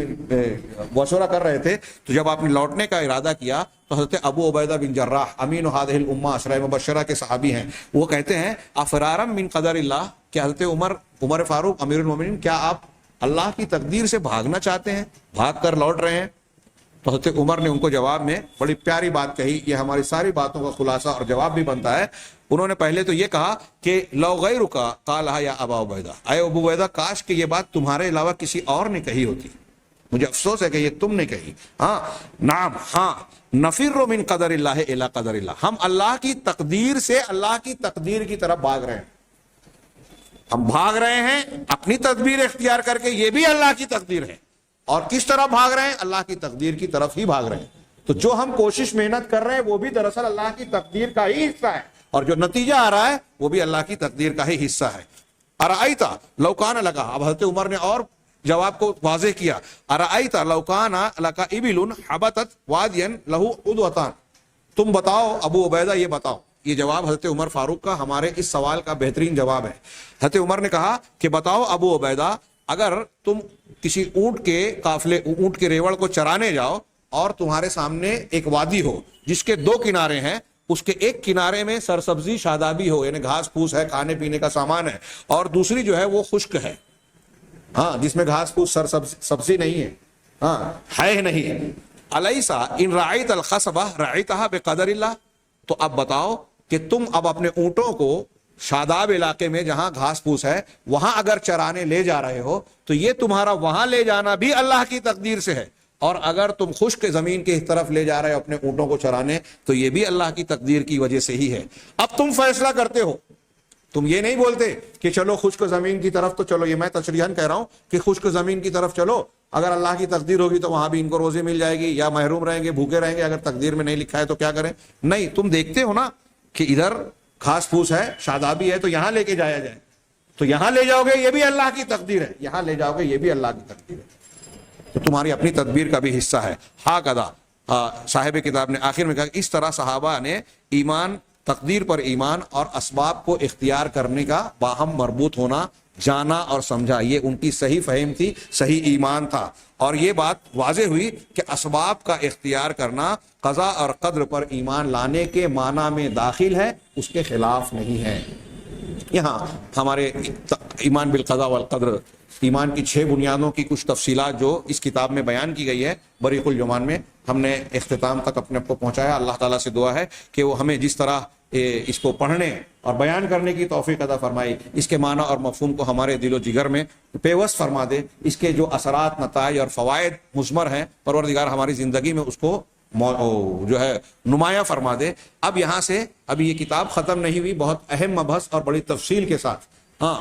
مشورہ کر رہے تھے تو جب آپ نے لوٹنے کا ارادہ کیا تو حضرت ابو عبیدہ بن جراح امین هذه الامہ عشرہ مبشرہ کے صحابی ہیں, وہ کہتے ہیں افرارم من قدر اللہ, کہ حضرت عمر فاروق امیر المومنین, کیا آپ اللہ کی تقدیر سے بھاگنا چاہتے ہیں, بھاگ کر لوٹ رہے ہیں؟ تو حضرت عمر نے ان کو جواب میں بڑی پیاری بات کہی, یہ ہماری ساری باتوں کا خلاصہ اور جواب بھی بنتا ہے. انہوں نے پہلے تو یہ کہا کہ لو غیرک قالها یا ابا عبیدہ، اے ابو عبیدہ کاش کہ یہ بات تمہارے علاوہ کسی اور نے کہی ہوتی، مجھے افسوس ہے کہ یہ تم نے کہی۔ ہاں نعم، ہاں، نفر من قدر اللہ الی قدر اللہ، ہم اللہ کی تقدیر سے اللہ کی تقدیر کی طرف بھاگ رہے ہیں، ہم بھاگ رہے ہیں اپنی تدبیر اختیار کر کے، یہ بھی اللہ کی تقدیر ہے، اور کس طرح بھاگ رہے ہیں؟ اللہ کی تقدیر کی طرف ہی بھاگ رہے ہیں۔ تو جو ہم کوشش محنت کر رہے ہیں وہ بھی دراصل اللہ کی تقدیر کا ہی حصہ ہے، اور جو نتیجہ آ رہا ہے وہ بھی اللہ کی تقدیر کا ہی حصہ ہے۔ ارأیت لو کان لک، اب حضرت عمر نے اور جواب کو واضح کیا، ارأیت لو کان لک ابل حبتت وادیا لہ عدوتان، تم بتاؤ ابو عبیدہ، یہ بتاؤ، یہ جواب حضرت عمر فاروق کا ہمارے اس سوال کا بہترین جواب ہے۔ حضرت عمر نے کہا کہ بتاؤ ابو عبیدہ، اگر تم کسی اونٹ کے قافلے، اونٹ کے ریوڑ کو چرانے جاؤ اور تمہارے سامنے ایک وادی ہو جس کے دو کنارے ہیں، اس کے ایک کنارے میں سرسبزی شادابی ہو، یعنی گھاس پھوس ہے، کھانے پینے کا سامان ہے، اور دوسری جو ہے وہ خشک ہے، ہاں جس میں گھاس پھوس سبزی نہیں ہے، ہاں ہے نہیں ہے، الیسا ان رعیت الخصبہ رعیتہا بقدر اللہ، تو اب بتاؤ کہ تم اب اپنے اونٹوں کو شاداب علاقے میں جہاں گھاس پھوس ہے وہاں اگر چرانے لے جا رہے ہو تو یہ تمہارا وہاں لے جانا بھی اللہ کی تقدیر سے ہے، اور اگر تم خشک زمین کی طرف لے جا رہے ہو اپنے اونٹوں کو چرانے تو یہ بھی اللہ کی تقدیر کی وجہ سے ہی ہے۔ اب تم فیصلہ کرتے ہو، تم یہ نہیں بولتے کہ چلو خشک زمین کی طرف تو چلو، یہ میں تشریحاً کہہ رہا ہوں کہ خشک زمین کی طرف چلو، اگر اللہ کی تقدیر ہوگی تو وہاں بھی ان کو روزی مل جائے گی، یا محروم رہیں گے، بھوکے رہیں گے، اگر تقدیر میں نہیں لکھا ہے تو کیا کریں؟ نہیں، تم دیکھتے ہو نا کہ ادھر گھاس پھوس ہے، شادابی ہے، تو یہاں لے کے جایا جائے، تو یہاں لے جاؤ گے یہ بھی اللہ کی تقدیر ہے، یہاں لے جاؤ گے یہ بھی اللہ کی تقدیر ہے، تو تمہاری اپنی تدبیر کا بھی حصہ ہے۔ ہاکذا، صاحب کتاب نے آخر میں کہا اس طرح صحابہ نے ایمان، تقدیر پر ایمان اور اسباب کو اختیار کرنے کا باہم مربوط ہونا جانا اور سمجھا، یہ ان کی صحیح فہم تھی، صحیح ایمان تھا، اور یہ بات واضح ہوئی کہ اسباب کا اختیار کرنا قضاء اور قدر پر ایمان لانے کے معنی میں داخل ہے، اس کے خلاف نہیں ہے۔ یہاں ہمارے ایمان بالقضاء والقدر، ایمان کی 6 بنیادوں کی کچھ تفصیلات جو اس کتاب میں بیان کی گئی ہے بریق الجمان میں، ہم نے اختتام تک اپنے آپ کو پہنچایا۔ اللہ تعالیٰ سے دعا ہے کہ وہ ہمیں جس طرح اس کو پڑھنے اور بیان کرنے کی توفیق عطا فرمائی، اس کے معنی اور مفہوم کو ہمارے دل و جگر میں پیوست فرما دے، اس کے جو اثرات، نتائج اور فوائد مثمر ہیں پروردگار ہماری زندگی میں اس کو جو ہے نمایاں فرما دے۔ اب یہاں سے ابھی یہ کتاب ختم نہیں ہوئی، بہت اہم مبحث اور بڑی تفصیل کے ساتھ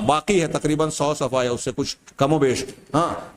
باقی ہے، تقریباً 100 صفحہ یا اس سے کچھ کم و بیش،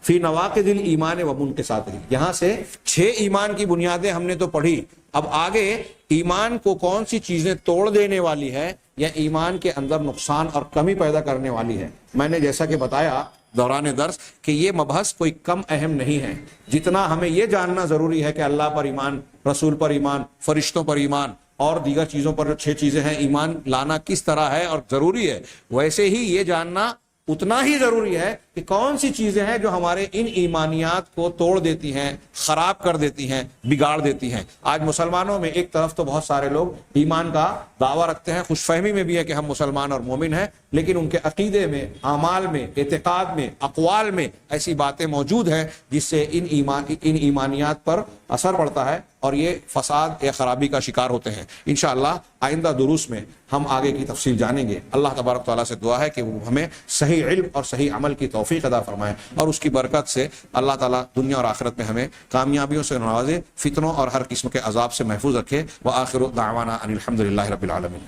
فی نواقض الایمان و منکساتہ، یہاں سے 6 ایمان کی بنیادیں ہم نے تو پڑھی، اب آگے ایمان کو کون سی چیزیں توڑ دینے والی ہے یا ایمان کے اندر نقصان اور کمی پیدا کرنے والی ہے۔ میں نے جیسا کہ بتایا دوران درس کہ یہ مبحث کوئی کم اہم نہیں ہے، جتنا ہمیں یہ جاننا ضروری ہے کہ اللہ پر ایمان، رسول پر ایمان، فرشتوں پر ایمان اور دیگر چیزوں پر جو 6 چیزیں ہیں ایمان لانا کس طرح ہے اور ضروری ہے، ویسے ہی یہ جاننا اتنا ہی ضروری ہے کہ کون سی چیزیں ہیں جو ہمارے ان ایمانیات کو توڑ دیتی ہیں، خراب کر دیتی ہیں، بگاڑ دیتی ہیں۔ آج مسلمانوں میں ایک طرف تو بہت سارے لوگ ایمان کا دعویٰ رکھتے ہیں، خوش فہمی میں بھی ہے کہ ہم مسلمان اور مومن ہیں، لیکن ان کے عقیدے میں، اعمال میں، اعتقاد میں، اقوال میں ایسی باتیں موجود ہیں جس سے ان ایمانیات پر اثر پڑتا ہے اور یہ فساد یا خرابی کا شکار ہوتے ہیں۔ انشاءاللہ آئندہ دروس میں ہم آگے کی تفصیل جانیں گے۔ اللہ تبارک تعالیٰ سے دعا ہے کہ وہ ہمیں صحیح علم اور صحیح عمل کی توفیق عطا فرمائے، اور اس کی برکت سے اللہ تعالیٰ دنیا اور آخرت میں ہمیں کامیابیوں سے نوازے، فتنوں اور ہر قسم کے عذاب سے محفوظ رکھے۔ وآخر دعوانا ان الحمد للہ رب العالمین۔